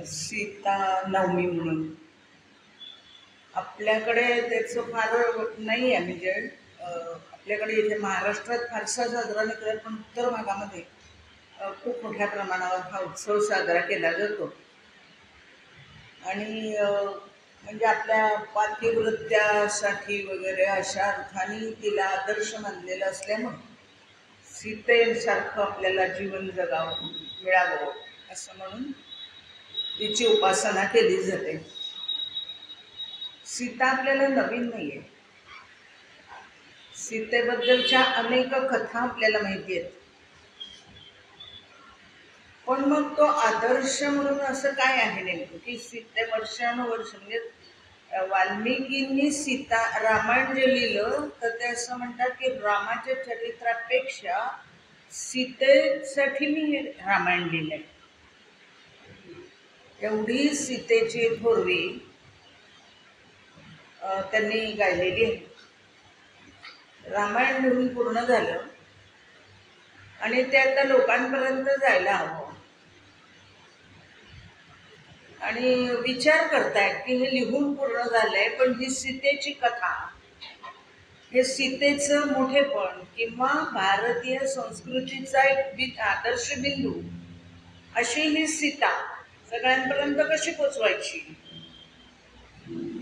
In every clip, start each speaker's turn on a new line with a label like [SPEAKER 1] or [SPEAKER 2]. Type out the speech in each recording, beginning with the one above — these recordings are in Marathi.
[SPEAKER 1] सीता नवमी म्हणून आपल्याकडे त्याचं फार नाही आहे. म्हणजे आपल्याकडे इथे महाराष्ट्रात फारसा साजरा नाही करत, पण उत्तर भागामध्ये खूप मोठ्या प्रमाणावर हा उत्सव साजरा केला जातो. आणि म्हणजे आपल्या पातिवृत्यासाठी वगैरे अशा अर्थाने तिला आदर्श मानलेलं असल्यामुळे सीतेसारखं आपल्याला जीवन जगावं मिळावं असं म्हणून तिची उपासना केली जाते. सीता आपल्याला नवीन नाही आहे. सीतेबद्दलच्या अनेक कथा आपल्याला माहिती आहेत. पण मग तो आदर्श म्हणून असं काय आहे नेमकं की सीते वर्षानुवर्ष म्हणजे वाल्मिकींनी सीता रामायण जे लिहिलं तर ते असं म्हणतात की रामाच्या चरित्रापेक्षा सीतेसाठी मी हे रामायण लिहिलंय. एवढी सीतेची थोरवी त्यांनी गायलेली आहे. रामायण लिहून पूर्ण झालं आणि ते आता लोकांपर्यंत जायला हवं. आणि विचार करतायत की हे लिहून पूर्ण झालंय, पण ही सीतेची कथा, हे सीतेचं मोठेपण किंवा भारतीय संस्कृतीचा एक आदर्श बिंदू अशी ही सीता सगळ्यांपर्यंत कशी पोचवायची,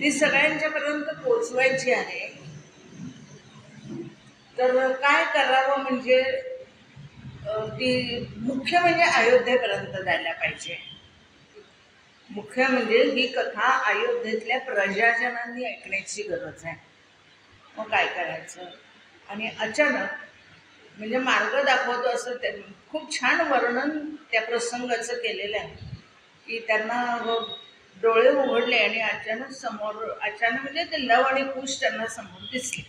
[SPEAKER 1] ती सगळ्यांच्यापर्यंत पोचवायची आहे. तर काय करावं म्हणजे ती मुख्य म्हणजे अयोध्येपर्यंत जायला पाहिजे. मुख्य म्हणजे ही कथा अयोध्येतल्या प्रजाजनांनी ऐकण्याची गरज आहे. मग काय करायचं? आणि अचानक म्हणजे मार्ग दाखवतो असं त्यांनी खूप छान वर्णन त्या प्रसंगाचं केलेलं आहे की त्यांना डोळे उघडले आणि अचानक म्हणजे ते लव आणि कुश त्यांना समोर दिसले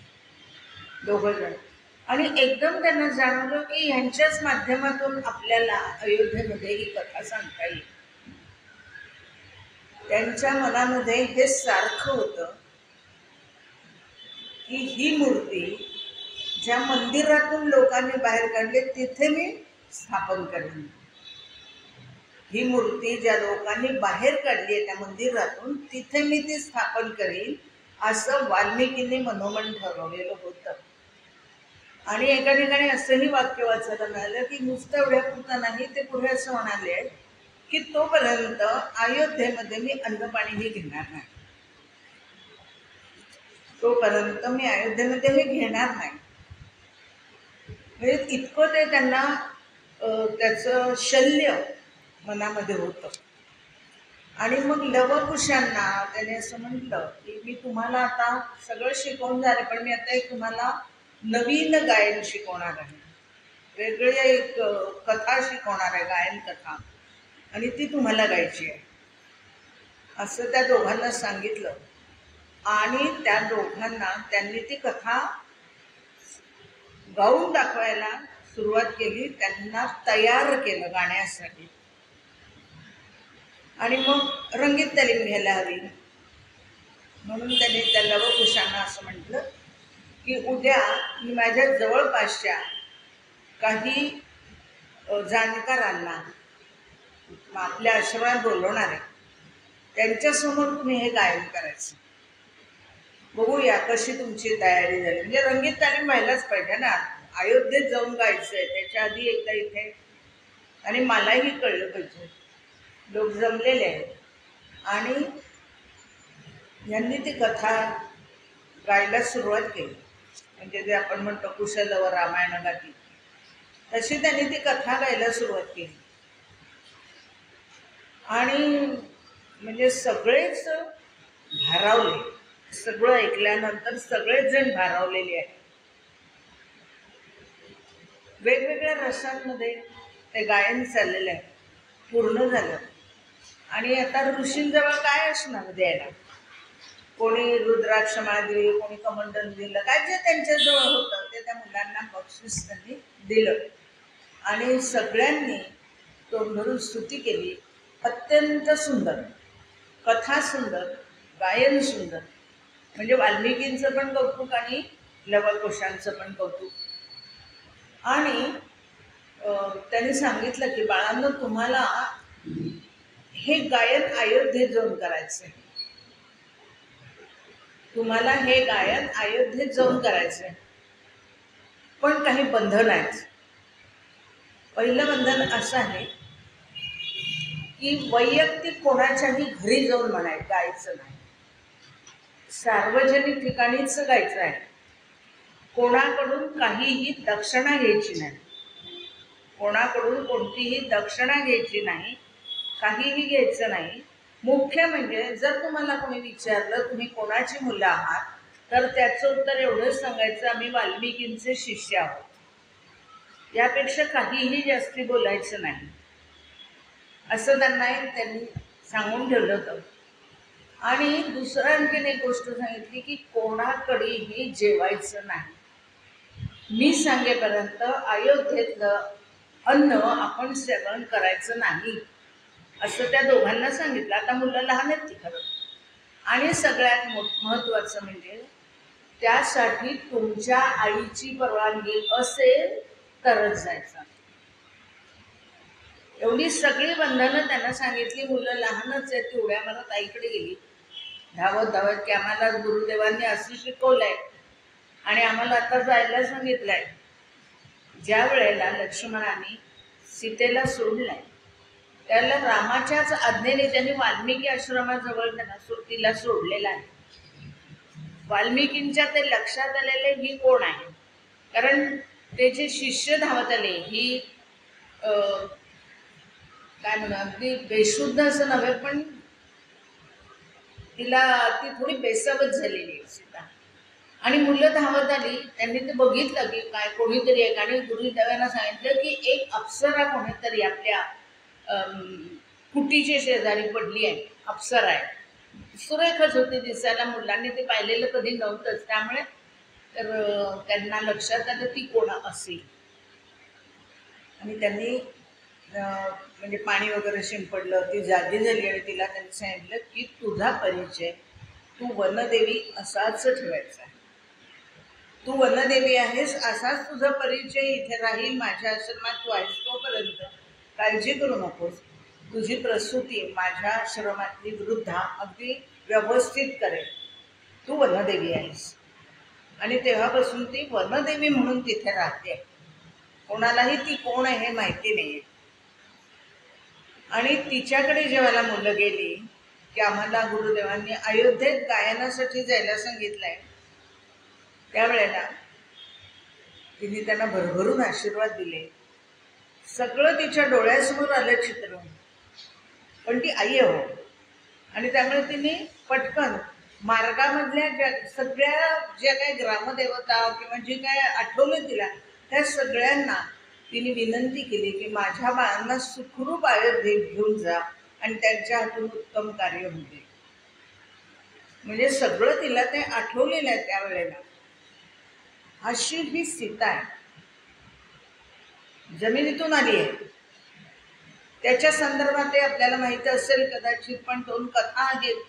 [SPEAKER 1] दोघं जण. आणि एकदम त्यांना जाणवलं की ह्यांच्याच माध्यमातून आपल्याला अयोध्येमध्ये ही कथा सांगता येईल. त्यांच्या मनामध्ये हे सारखं होतं की ही मूर्ती ज्या मंदिरातून लोकांनी बाहेर काढली तिथे मी स्थापन करेन. ही मूर्ती ज्या लोकांनी बाहेर काढली आहे त्या मंदिरातून तिथे मी ती स्थापन करेन असं वाल्मिकींनी मनोमन ठरवलेलं होतं. आणि एका ठिकाणी असंही वाक्य वाचायला मिळालं की नुसतं एवढ्यापुरतं नाही, ते पुढे असं म्हणाले की तोपर्यंत अयोध्येमध्ये मी अन्नपाणीही घेणार नाही. तोपर्यंत मी अयोध्येमध्ये हे घेणार नाही. म्हणजे इतकं ते त्यांना त्याचं शल्य मनामध्ये होतं. आणि मग लवकुशांना त्याने असं म्हटलं की मी तुम्हाला आता सगळं शिकवून झालं, पण मी आता एक तुम्हाला नवीन गायन शिकवणार आहे, वेगळी एक कथा शिकवणार आहे, गायन कथा, आणि ती तुम्हाला गायची आहे असं त्या दोघांना सांगितलं. आणि त्या दोघांना त्यांनी ती कथा गाऊन दाखवायला सुरुवात केली, त्यांना तयार केलं गाण्यासाठी. आणि मग रंगीत तालीम घ्यायला हवी म्हणून त्यांनी त्या लवकुशांना असं म्हटलं की उद्या मी माझ्या जवळपासच्या काही जाणकारांना आपल्या आश्रमात बोलवणार आहे, त्यांच्यासमोर तुम्ही हे गायन करायचं. बघूया कशी तुमची तयारी झाली. म्हणजे रंगीत तालीम व्हायलाच पाहिजे ना, अयोध्येत जाऊन गायचं आहे, त्याच्या आधी एकदा इथे. आणि मलाही कळलं पाहिजे, लोक जमलेले आहेत. आणि यांनी ती कथा गायला सुरुवात केली. म्हणजे जे आपण म्हणतो कुशलव रामायण गाती, तशी त्यांनी ती कथा गायला सुरुवात केली. आणि म्हणजे सगळेच भारावले. सगळं ऐकल्यानंतर सगळेच जण भारावलेले आहेत. वेगवेगळ्या रसांमध्ये ते गायन चाललेलं आहे. पूर्ण झालं आणि आता ऋषींजवळ काय असणार द्यायला? कोणी रुद्राक्ष माळ दिली, कोणी कमंडल दिलं, काय जे त्यांच्याजवळ होतं ते त्या मुलांना बक्षीस त्यांनी दिलं. आणि सगळ्यांनी तोंड भरून स्तुती केली. अत्यंत सुंदर कथा, सुंदर गायन, सुंदर. म्हणजे वाल्मिकींचं पण कौतुक आणि लवकुशांचं पण कौतुक. आणि त्यांनी सांगितलं की बाळांनो, तुम्हाला हे गायन अयोध्येत जाऊन करायचंय. तुम्हाला हे गायन अयोध्येत जाऊन करायचंय. पण काही बंधन आहेत. पहिलं बंधन असं आहे की वैयक्तिक कोणाच्याही घरी जाऊन गायचं नाही. सार्वजनिक ठिकाणीच गायचं आहे. कोणाकडून काहीही दक्षिणा घ्यायची नाही. कोणाकडून कोणतीही दक्षिणा घ्यायची नाही. काहीही घ्यायचं नाही. मुख्य म्हणजे जर तुम्हाला कोणी विचारलं तुम्ही कोणाची मुलं आहात, तर त्याचं उत्तर एवढंच सांगायचं, आम्ही वाल्मिकींचे शिष्य आहोत. यापेक्षा काहीही जास्ती बोलायचं नाही असं त्यांनी सांगून ठेवलं होतं. आणि दुसरं आणखीन एक गोष्ट सांगितली की कोणाकडेही जेवायचं नाही. मी सांगेपर्यंत अयोध्येतलं अन्न आपण सेवन करायचं नाही असं त्या दोघांना सांगितलं. आता मुलं लहान आहेत ती खरं. आणि सगळ्यात महत्त्वाचं म्हणजे त्यासाठी तुमच्या आईची परवानगी असेल तरच जायचं. एवढी सगळी बंधनं त्यांना सांगितली. मुलं लहानच आहेत. ती उड्या मारत आईकडे गेली धावत धावत की आम्हाला गुरुदेवांनी असं शिकवलंय आणि आम्हाला आता जायला सांगितलंय. ज्या वेळेला लक्ष्मणाने सीतेला सोडलंय त्याला रामाच्याच आज्ञेने त्यांनी वाल्मिकी आश्रमाजवळ तिला सोडलेला आहे. वाल्मिकींच्या ते लक्षात आलेले ही कोण आहे, कारण ते जे शिष्य धावत आले ही काय म्हणा अगदी बेशुद्ध असं नव्हे, पण ती थोडी बेसावत झालेली आहे सीता. आणि मुलं धावत आली. त्यांनी ते बघितलं की काय कोणीतरी आहे. आणि गुरुदेवांना सांगितलं की एक अप्सरा कोणीतरी आपल्या कुटीच्या शेजारी पडली आहे. अप्सरा आहे. सुरेखच होती दिसायला. मुलांनी ते पाहिलेलं कधी नव्हतंच. त्यामुळे तर त्यांना लक्षात आलं ती कोण असेल. आणि त्यांनी म्हणजे पाणी वगैरे शिंपडलं. ती जागी झाली आणि तिला त्यांनी सांगितलं की तुझा परिचय तू वनदेवी असाच ठेवायचा. तू वनदेवी आहेस असाच तुझा परिचय इथे राहील. माझ्या आश्रमात तू आहेस तोपर्यंत काळजी करू नकोस. तुझी प्रसूती माझ्या आश्रमातली वृद्धा अगदी व्यवस्थित करेल. तू वनदेवी आहेस. आणि तेव्हापासून ती वनदेवी म्हणून तिथे राहते. कोणालाही ती कोण आहे हे माहिती नाही. आणि तिच्याकडे जेव्हा मुलं गेली की आम्हाला गुरुदेवांनी अयोध्येत गायनासाठी जायला सांगितलंय, त्यावेळेला तिने त्यांना भरभरून आशीर्वाद दिले. सगळं तिच्या डोळ्यासमोर आलं चित्र. पण ती आई हो. आणि त्यामुळे तिने पटकन मार्गामधल्या सगळ्या ज्या काही ग्रामदेवता किंवा जे काय आठवलं तिला त्या सगळ्यांना तिने विनंती केली की माझ्या बाळांना सुखरूप अयोध्येत घेऊन जा आणि त्यांच्या हातून उत्तम कार्य होऊ दे. म्हणजे सगळं तिला ते आठवलेलं आहे त्यावेळेला. अशी ही सीता आहे. जमिनीतून आली आहे. त्याच्या संदर्भात ते आपल्याला माहिती असेल कदाचित, पण 2 कथा आहेत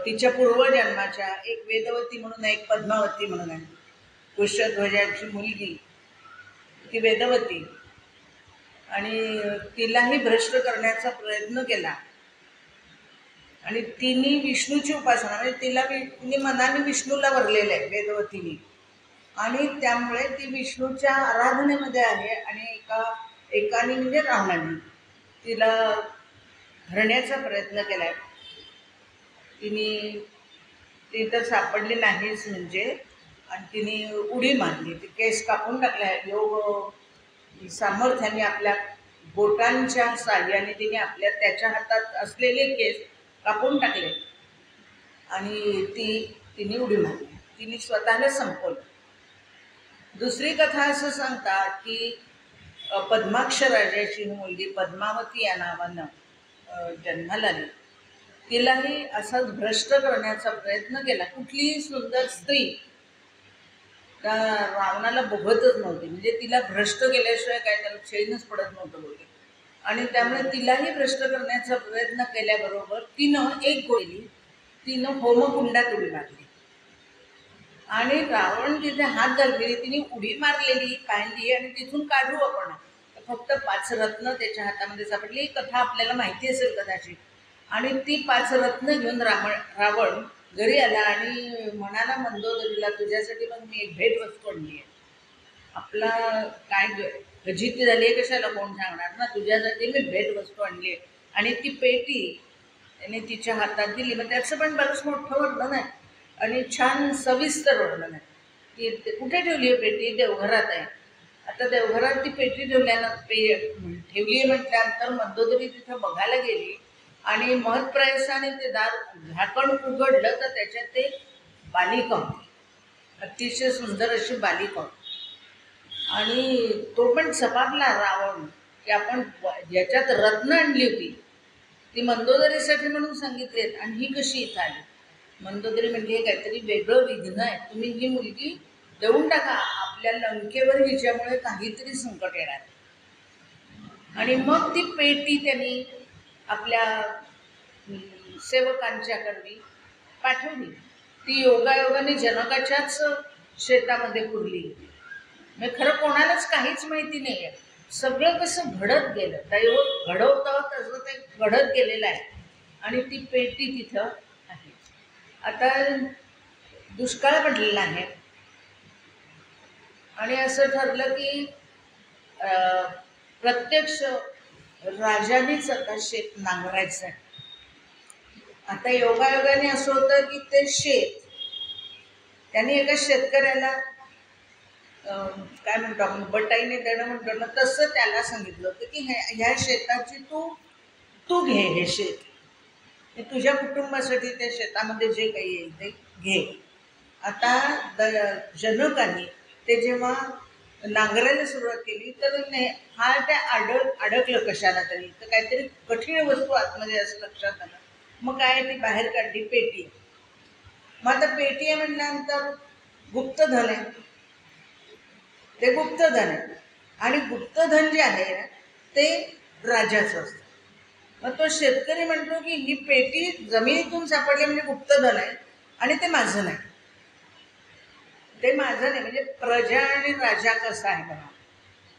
[SPEAKER 1] तिच्या पूर्वजन्माच्या. एक वेदवती म्हणून आहे, एक पद्मावती म्हणून आहे. कुशध्वजाची मुलगी ती वेदवती. आणि तिलाही भ्रष्ट करण्याचा प्रयत्न केला. आणि तिने विष्णूची उपासना म्हणजे तिने मनाने विष्णूला वरलेलं आहे वेदवतीने. आणि त्यामुळे ती विष्णूच्या आराधनेमध्ये आहे. आणि एकाने म्हणजे रावणाने तिला धरण्याचा प्रयत्न केलाय. ती तर सापडली नाहीच म्हणजे. आणि तिने उडी मारली. ती केस कापून टाकल्या. योग सामर्थ्याने आपल्या बोटांच्या साहाय्याने तिने त्याच्या हातात असलेले केस कापून टाकले आणि तिने उडी मारली. तिने स्वतःला संपवलं. दुसरी कथा असं सांगतात की पद्माक्ष राजाची मुलगी पद्मावती या नावानं जन्माला आली. तिलाही असाच भ्रष्ट करण्याचा प्रयत्न केला. कुठलीही सुंदर स्त्री त्या रावणाला बघतच नव्हती. म्हणजे तिला भ्रष्ट केल्याशिवाय काय त्याला चैनच पडत नव्हतं बोलते. आणि त्यामुळे तिलाही भ्रष्ट करण्याचा प्रयत्न केल्याबरोबर तिनं एक गोळी तिनं होमकुंडात उडी मारली. आणि रावण जिथे हात घाललेली तिने उडी मारलेली पाहिली आणि तिथून काढू आपण. फक्त 5 रत्न त्याच्या हातामध्ये सापडली. ही कथा आपल्याला माहिती असेल कदाचित. आणि ती 5 रत्न घेऊन रावण घरी आला आणि म्हणाला मंदोदरीला, तुझ्यासाठी मग मी एक भेटवस्तू आणली आहे. आपला काय फजिती झाली आहे कशाला कोण सांगणार ना, तुझ्यासाठी मी भेटवस्तू आणली आहे. आणि ती पेटी त्याने तिच्या हातात दिली. मग त्याचं पण बरंच मोठं वर्णन आहे आणि छान सविस्तर वर्णन आहे. ती कुठे ठेवली आहे पेटी? देवघरात आहे. आता देवघरात ती पेटी ठेवली आहे म्हटल्यानंतर मंदोदरी तिथं बघायला गेली आणि महत्प्रयासाने ते दार झाकण उघडलं तर त्याच्यात ते बालिका, अतिशय सुंदर अशी बालिका. आणि तो पण सपाटला रावण की आपण ज्याच्यात रत्न आणली होती ती मंदोदरीसाठी म्हणून सांगितली आणि ही कशी इथं आली. मंदोदरी म्हणजे हे काहीतरी वेगळं विघ्न आहे, तुम्ही ही मुलगी देऊन टाका, आपल्या लंकेवर हिच्यामुळे काहीतरी संकट येणार. आणि मग ती पेटी त्यांनी आपल्या सेवकांच्या करवी पाठवली. ती योगायोगाने जनकाच्याच शेतामध्ये पुरली. म्हणजे खरं कोणालाच काहीच माहिती नाही आहे. सगळं कसं घडत गेलं, दैव घडवतं तसं ते घडत गेलेलं आहे. आणि ती पेटी तिथं आहे. आता दुष्काळ पडलेला आहे आणि असं ठरलं की प्रत्यक्ष राजानेच आता शेत नांगरायचं आहे. आता योगायोगाने असं होतं की ते शेत त्यांनी एका शेतकऱ्याला काय म्हणतो आपण बटाईने देणं म्हणतो ना, तसं त्याला सांगितलं होतं की ह्या शेताची तू घे, हे शेत हे तुझ्या कुटुंबासाठी त्या शेतामध्ये जे काही येईल ते घे. आता जनकाने ते जेव्हा नांगरायला सुरुवात केली तर हा त्या अडकलं कशाला तरी, तर काहीतरी कठीण वस्तू आतमध्ये असं लक्षात आलं. मग काय ती बाहेर काढली पेटी. मग आता पेटी आहे म्हटल्यानंतर गुप्तधन आहे, ते गुप्तधन आहे. आणि गुप्तधन जे आहे ते राजाचं असतं. मग तो शेतकरी म्हणतो की ही पेटी जमिनीतून सापडली म्हणजे गुप्तधन आहे आणि ते माझं नाही. ते माझं नाही म्हणजे प्रजा आणि राजा कसं आहे बघा.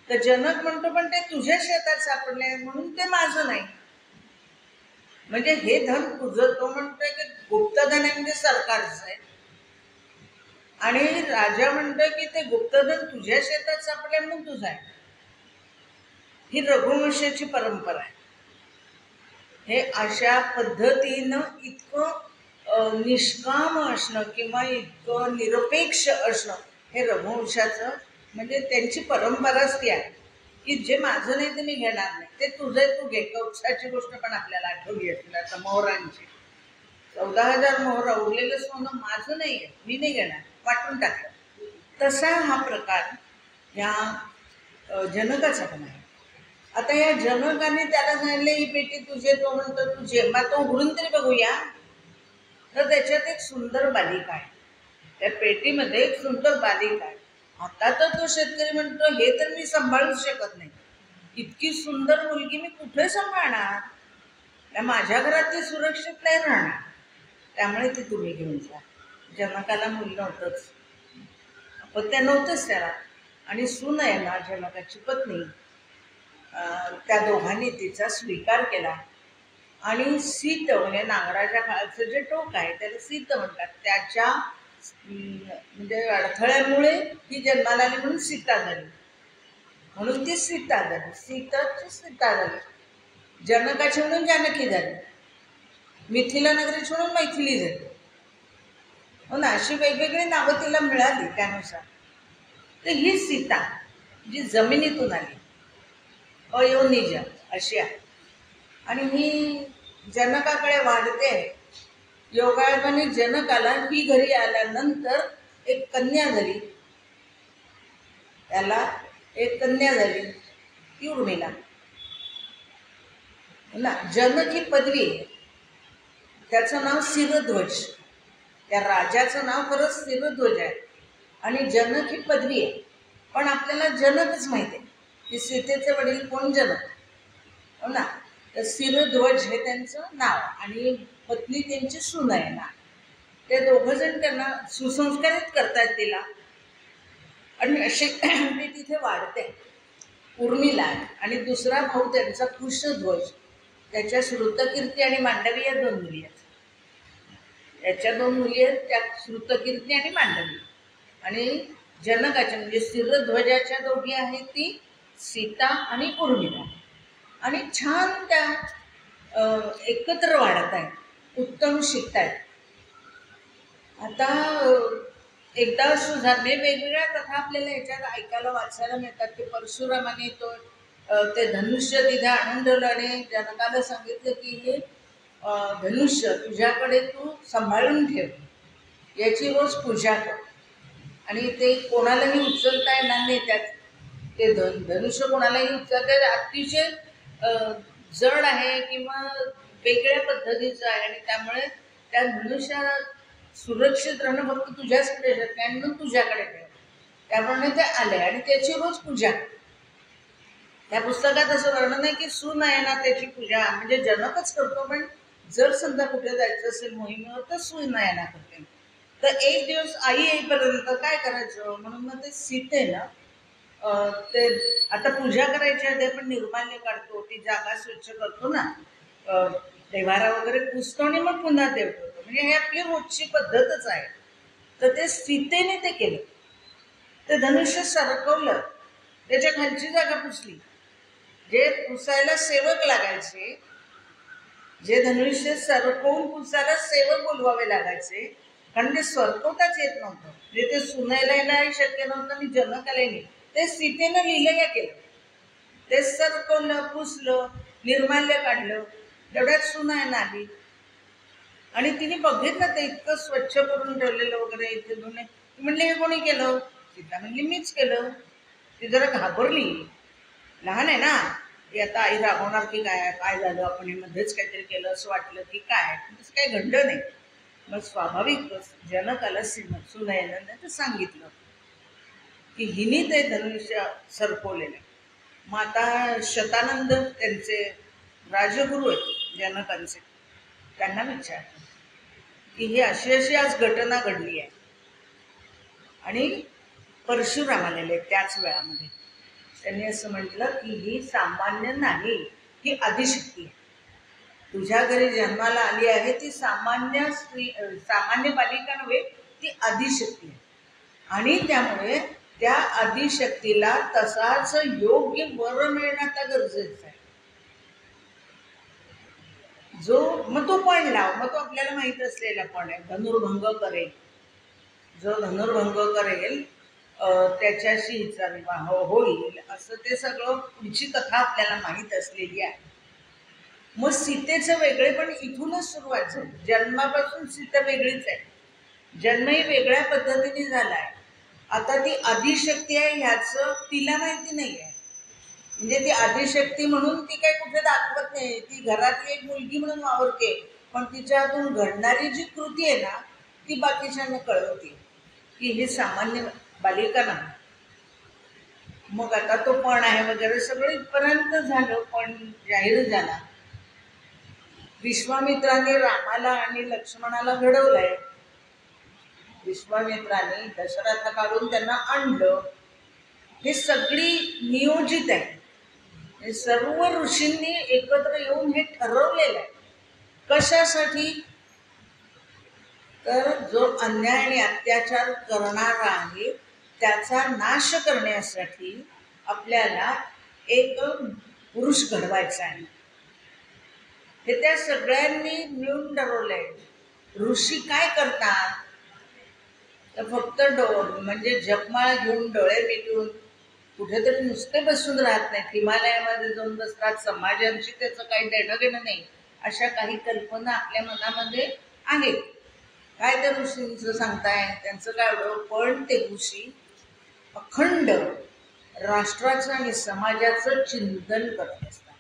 [SPEAKER 1] तर जनक म्हणतो पण ते तुझ्या शेतात सापडले म्हणून ते माझं नाही. म्हणजे हे धन तुझं, तो म्हणतोय की गुप्तधन आहे म्हणजे सरकारचं आहे. आणि राजा म्हणतोय की ते गुप्तधन तुझ्या शेतात सापडले म्हणून तुझं आहे. ही रघुवंशाची परंपरा आहे. हे अशा पद्धतीनं इतकं निष्काम असणं किंवा इतकं निरपेक्ष असणं हे रघुवंशाचं म्हणजे त्यांची परंपराच ती आहे की जे माझं नाही ते मी घेणार नाही, ते तुझं तू घे. कौत्साची गोष्ट पण आपल्याला आठवली असेल आता मोहरांची. 14,000 मोहरा उरलेलं सोनं माझं नाही आहे, मी नाही घेणार, वाटून टाकलं. तसा हा प्रकार ह्या जनकाचा पण आहे. आता या जनकाने त्याला सांगितले ही पेटी तुझे, तो म्हणतो तुझे. मग तो उघडून तरी बघूया. तर त्याच्यात एक सुंदर बालिका आहे, त्या पेटीमध्ये एक सुंदर बालिका आहे. आता तर तो शेतकरी म्हणतो हे तर मी सांभाळूच शकत नाही, इतकी सुंदर मुलगी मी कुठे सांभाळणार, त्या माझ्या घरात ती सुरक्षित नाही राहणार, त्यामुळे ती तुम्ही घेऊन जा. जनकाला मूल नव्हतंच, पण त्या नव्हतंच त्याला. आणि सून आहे ना जनकाची पत्नी, त्या दोघांनी तिचा स्वीकार केला. आणि सीत म्हणजे नांगराच्या खालचं जे टोक आहे त्याला सीत म्हणतात. त्याच्या म्हणजे अडथळ्यामुळे ही जन्माला आली म्हणून सीता झाली, म्हणून ती सीता झाली. सीता झाली. जनकाची म्हणून जानकी झाली. मिथिला नगरीची म्हणून मैथिली झाली. हो ना, अशी वेगवेगळी नावं तिला मिळाली त्यानुसार. तर ही सीता जी जमिनीतून आली, अयोनिज अशी आहे. आणि ही जनकाकडे वाढते. योगायोगाने जनकाला ही घरी आल्यानंतर एक कन्या झाली, त्याला एक कन्या झाली ती उर्मिला ना. जनक ही पदवी आहे, त्याचं नाव शिरध्वज. त्या राजाचं नाव खरंच शिरध्वज आहे आणि जनक ही पदवी आहे. पण आपल्याला जनकच माहिती आहे की सीतेचे वडील कोण, जनक. हो ना. तर शिरध्वज हे त्यांचं नाव आणि पत्नी त्यांची सून आहे ना. ते दोघंजण त्यांना सुसंस्कारित करतात तिला आणि अशी ती तिथे वाढते. उर्मिला आहे आणि दुसरा भाऊ त्यांचा कुशध्वज, त्याच्या श्रुतकीर्ती आणि मांडवी या 2 मुली आहेत. याच्या 2 मुली आहेत, त्या श्रुतकीर्ती आणि मांडवी. आणि जनकाच्या म्हणजे स्थिरध्वजाच्या दोघी आहेत ती सीता आणि उर्मिला. आणि छान त्या एकत्र वाढत आहेत, उत्तम शिकत आहेत. आता एकदा असं झाले, वेगवेगळ्या कथा आपल्याला ह्याच्यात ऐकायला वाचायला मिळतात की परशुरामाने ते धनुष्य तिथे आणून ठेवलं आणि जनकाला सांगितलं की हे धनुष्य तुझ्याकडे तू सांभाळून ठेव, याची रोज पूजा कर. आणि ते कोणालाही उचलता येणार नाही, त्यात ते धनुष्य कोणालाही उचलता, अतिशय जड आहे किंवा वेगळ्या पद्धतीचं आहे आणि त्यामुळे त्या धनुष्याला सुरक्षित राहणं फक्त तुझ्याचकडे शक्य आहे, म्हणून तुझ्याकडे ठेव. त्याप्रमाणे ते आले आणि त्याची रोज पूजा. त्या पुस्तकात असं वर्णन आहे की सून आहे ना त्याची पूजा म्हणजे जनकच करतो, पण जर समजा कुठे जायचं असेल मोहिमेवर तर सूनयना करते. तर एक दिवस आई येईपर्यंत काय करायचं म्हणून मग ते सीतेनं ते आता पूजा करायची आधी आपण निर्माल्य काढतो, ती जागा स्वच्छ करतो ना, देवारा वगैरे पुसतो आणि मग पुन्हा देव ठेवतो, म्हणजे हे आपली रोजची पद्धतच आहे. तर ते सीतेने ते केलं, ते धनुष्य सरकवलं, त्याच्या खालची जागा पुसली. जे पुसायला सेवक लागायचे, जे धनुष्य सरकवून पुसायला सेवक बोलवावे लागायचे, कारण ते सरकवताच येत नव्हतं, म्हणजे ते सुनायलाही शक्य नव्हतं आणि जनकालाही नाही. ते सीतेनं लिहिलं केलं, ते सरकवलं, पुसलं, निर्माल्य काढलं, तेवढ्यात सुनायना आली आणि तिने बघितलं ते इतकं स्वच्छ करून ठेवलेलं वगैरे इथे धुणे. म्हणले हे कोणी केलं? सीता म्हणली मीच केलं. ती जरा घाबरली, लहान आहे ना ती, आता आई रागवणार की काय, काय झालं आपण मध्येच काहीतरी केलं असं वाटलं की काय, तसं काही घडलं नाही. मग स्वाभाविकच जनकाला सुनयनाने तर सांगितलं की हिने ते धनुष्य सरकवलेलं. मग आता शतानंद त्यांचे राजगुरू आहेत जनकांचे, त्यांना विचारलं की ही अशी अशी आज घटना घडली आहे आणि परशुराम आलेले त्याच वेळामध्ये. त्यांनी असं म्हटलं की ही सामान्य नाही, ही आदिशक्ती आहे. तुझ्या घरी जन्माला आली आहे ती सामान्य स्त्री, सामान्य बालिका नव्हे, ती आदिशक्ती आहे. आणि त्यामुळे त्या आदिशक्तीला तसाच योग्य वर मिळणं आता गरजेचं आहे. जो मग तो पण लाव, मग तो आपल्याला माहित असलेला पण आहे, धनुर्भंग करेल. जो धनुर्भंग करेल त्याच्याशी हिचा विवाह होईल, असं ते सगळं पुढची कथा आपल्याला माहीत असलेली आहे. मग सीतेचं वेगळे पण इथूनच सुरुवात झाली. जन्मापासून सीता वेगळीच आहे, जन्मही वेगळ्या पद्धतीने झाला आहे. आता ती आदिशक्ती आहे ह्याचं तिला माहिती नाही आहे, म्हणजे ती आदिशक्ती म्हणून ती काही कुठे दाखवत नाही, ती घरातली एक मुलगी म्हणून वावरते, पण तिच्या हातून घडणारी जी कृती आहे ना ती बाकीच्यांना कळवते की ही सामान्य बालिका नाही. मग आता तो पण आहे वगैरे सगळं इथपर्यंत झालं, पण जाहीर झाला. विश्वामित्राने रामाला आणि लक्ष्मणाला घडवलंय. विश्वामित्राने दशरथाकडून त्यांना आणलं, हे सगळी नियोजित आहे. हे सर्व ऋषींनी एकत्र येऊन हे ठरवलेलं आहे. कशासाठी? तर जो अन्याय आणि अत्याचार करणारा आहे त्याचा नाश करण्यासाठी आपल्याला एक पुरुष घडवायचा आहे. हे त्या सगळ्यांनी मिळून ठरवलंय. ऋषी काय करतात तर फक्त म्हणजे जपमाळ घेऊन डोळे मिटून कुठेतरी नुसते बसून राहत नाहीत, हिमालयामध्ये जाऊन बसतात, समाजांशी त्याचं काही देणं घेणं नाही, अशा काही कल्पना आपल्या मनामध्ये आहेत. काय त्या ऋषींचं सांगताय, त्यांचं काय एवढं, पण ते ऋषी अखंड राष्ट्राचं आणि समाजाचं चिंतन करत असतात.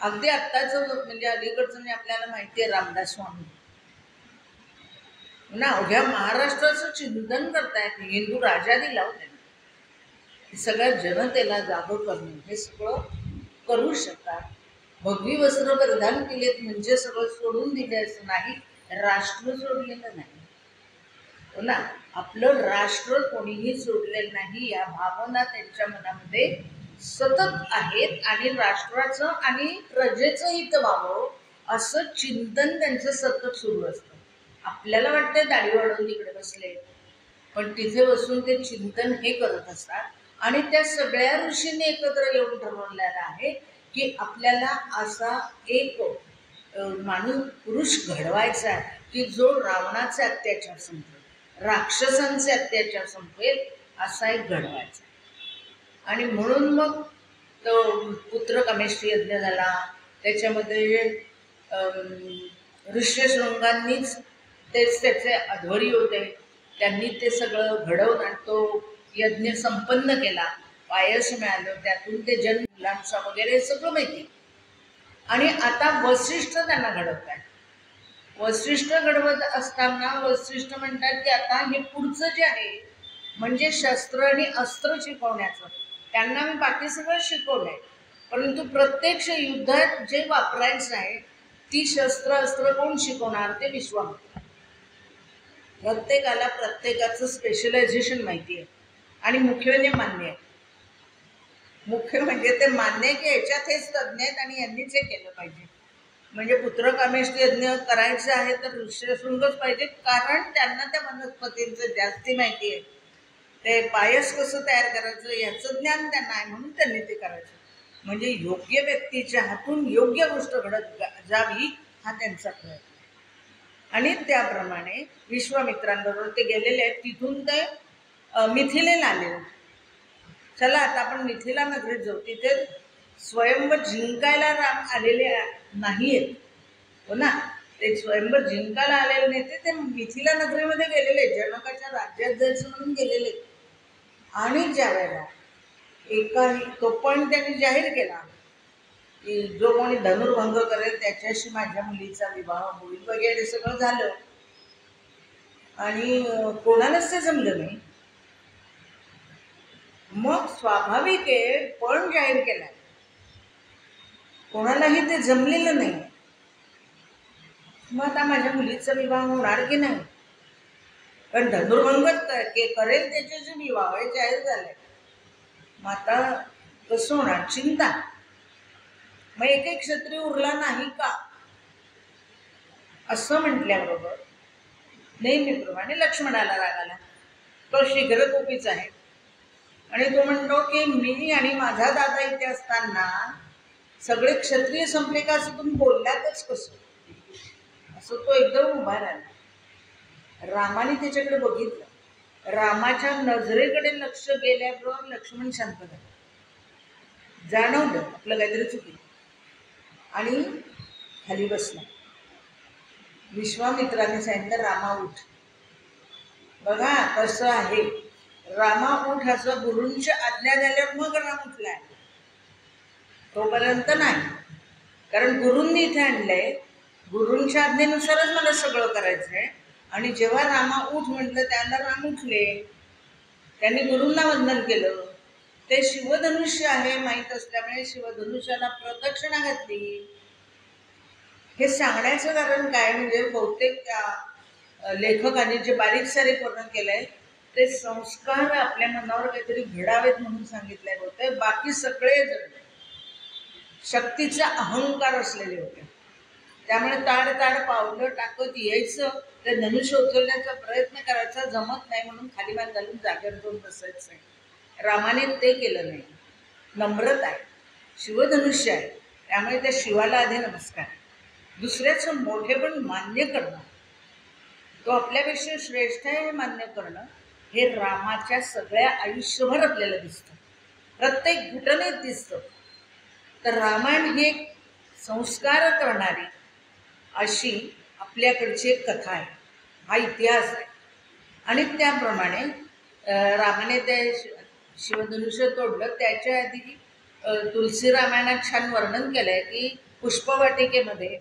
[SPEAKER 1] अगदी आत्ताचं म्हणजे अलीकडचं म्हणजे आपल्याला माहिती आहे रामदास स्वामी ना, अवघ्या महाराष्ट्राचं चिंतन करतायत. हिंदू राजा दिला त्यांनी, सगळ्या जनतेला जागं करणं, हे सगळं करू शकतात. भगवी वस्त्र परिधान केलेत म्हणजे सगळं सोडून दिले असं नाही, राष्ट्र सोडलेलं नाही. हो ना. आपलं राष्ट्र कोणीही सोडलेलं नाही या भावना त्यांच्या मनामध्ये सतत आहेत आणि राष्ट्राचं आणि प्रजेचं हित व्हावं असं चिंतन त्यांचं सतत सुरू असतं. आपल्याला वाटतं दाढी वाढवून तिकडे बसले, पण तिथे बसून ते चिंतन हे करत असतात. आणि त्या सगळ्या ऋषींनी एकत्र येऊन ठरवलेलं आहे की आपल्याला असा एक माणूस पुरुष घडवायचा आहे की जो रावणाचे अत्याचार संपवेल, राक्षसांचे अत्याचार संपवेल, असा एक घडवायचा. आणि म्हणून मग तो पुत्रकामेष्टी यज्ञ झाला. त्याच्यामध्ये ऋष्यशृंगांनीच तेच त्याचे अध्वरी होते, त्यांनी ते सगळं घडवून आणि तो यज्ञ संपन्न केला, पायस मिळालं, त्यातून ते जन्म मुलांचा वगैरे सगळं माहिती. आणि आता वसिष्ठ त्यांना घडवत आहे. वसिष्ठ घडवत असताना वसिष्ठ म्हणतात की आता हे पुढचं जे आहे म्हणजे शस्त्र आणि अस्त्र शिकवण्याचं, त्यांना मी बाकी सगळं शिकवलंय, परंतु प्रत्यक्ष युद्धात जे वापरायचं आहे ती शस्त्र अस्त्र कोण शिकवणार? ते विश्वामित्र. प्रत्येकाला प्रत्येकाचं स्पेशलायझेशन माहिती आहे आणि मुख्य म्हणजे मान्य आहे. मुख्य म्हणजे ते मान्य की याच्यात हेच तज्ज्ञ आहेत आणि यांनीच हे केलं पाहिजे. म्हणजे पुत्रकामेष्टी यज्ञ करायचे आहे तर ऋष्यशृंगच पाहिजे, कारण त्यांना त्या वनस्पतींचं जास्ती माहिती आहे. ते पायस कसं तयार करायचं याचं ज्ञान त्यांना आहे, म्हणून त्यांनी ते करायचं. म्हणजे योग्य व्यक्तीच्या हातून योग्य गोष्ट घडत जावी हा त्यांचा प्रयत्न. आणि त्याप्रमाणे विश्वामित्रांबरोबर ते गेलेले आहेत. तिथून ते मिथिलेला आलेले. चला आता आपण मिथिला नगरीत जाऊ. तिथे स्वयंवर जिंकायला राम आलेले नाही आहेत, हो ना. ते स्वयंवर जिंकायला आलेले नाही, ते मिथिला नगरीमध्ये गेलेले, जनकाच्या राज्यात जायचं म्हणून गेलेले. आणि ज्या वेळेला तो पण त्यांनी जाहीर केला की जो कोणी धनुर्भंग करेल त्याच्याशी माझ्या मुलीचा विवाह होईल वगैरे सगळं झालं. आणि कोणालाच ते जमलं नाही. मग स्वाभाविक आहे पण जाहीर केला, कोणालाही ते जमलेलं नाही. मग आता माझ्या मुलीचा विवाह होणार की नाही, कारण धनुर्भंगच करेल त्याच्याशी विवाह जाहीर झाले. मग आता कसं होणार? चिंता. मग एक क्षत्रिय उरला नाही का असं म्हटल्याबरोबर नेहमीप्रमाणे लक्ष्मणाला राग आला. तो शीघ्रकोपीच आहे आणि तो म्हणतो की मी आणि माझा दादा इथे असताना सगळे क्षत्रिय संपले का असं तुम्ही बोललातच कसं? असं तो एकदम उभा राहिला. रामाने त्याच्याकडे बघितलं. रामाच्या नजरेकडे लक्ष गेल्याबरोबर लक्ष्मण शांत झाला, जाणवलं आपलं काहीतरी चुकलं आणि खाली बसला. विश्वामित्राने सांगितलं रामा उठ. बघा कसं आहे, रामा उठ असं गुरूंच्या आज्ञा झाल्यावर मग राम उठलाय, तोपर्यंत नाही. कारण गुरूंनी इथे आणलंय, गुरूंच्या आज्ञेनुसारच मला सगळं करायचं आहे. आणि जेव्हा रामा उठ म्हटलं त्याला राम उठले. त्यांनी गुरूंना वंदन केलं. ते शिवधनुष्य आहे माहीत असल्यामुळे शिवधनुष्याला प्रदक्षिणा घातली. हे सांगण्याचं कारण काय म्हणजे बहुतेक त्या लेखकांनी जे बारीक सारीक वर्णन केलंय ते संस्कार आपल्या मनावर काहीतरी घडावेत म्हणून सांगितलंय होते. बाकी सगळे जण शक्तीचा अहंकार असलेले होते, त्यामुळे ताड ताड पावलं टाकत यायचं, ते धनुष्य उचलण्याचा प्रयत्न करायचा, जमत नाही म्हणून खाली मान घालून जागेवर जाऊन बसायचं नाही. रामाने ते केलं नाही. नम्रत आहे, शिवधनुष्य आहे, त्यामुळे त्या शिवाला आधी नमस्कार. दुसऱ्याचं मोठेपण मान्य करणं, तो आपल्यापेक्षा श्रेष्ठ आहे हे मान्य करणं, हे रामाच्या सगळ्या आयुष्यभर आपल्याला दिसतं, प्रत्येक घटनेत दिसतं. तर रामायण ही एक संस्कार करणारी अशी आपल्याकडची एक कथा आहे, हा इतिहास आहे. आणि त्याप्रमाणे रामाने ते शिवधनुष्य तोडलं. त्याच्या आधी तुलसी रामायणात छान वर्णन केलं आहे की पुष्पवाटिकेमध्ये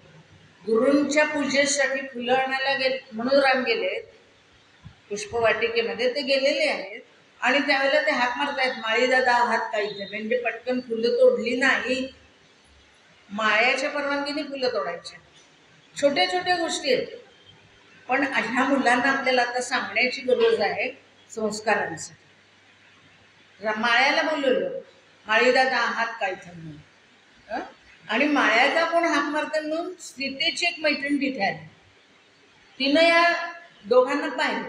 [SPEAKER 1] गुरूंच्या पूजेसाठी फुलं आणायला गेले म्हणून राम गेले पुष्पवाटिकेमध्ये. ते गेलेले आहेत आणि त्यावेळेला ते हाक मारतायत, माळी दादा हात काहीचे, म्हणजे पटकन फुलं तोडली नाही, मायाच्या परवानगीने फुलं तोडायची. छोट्या छोट्या गोष्टी आहेत. पण ह्या मुलांना आपल्याला आता सांगण्याची गरज आहे संस्कारांसाठी. माळ्याला बोलवलं, माळीदादा आहात काय म्हणून, आणि माळ्याचा कोण हाक मारतात म्हणून सीतेची एक मैत्रीण तिथे आली. तिनं या दोघांना पाहिलं,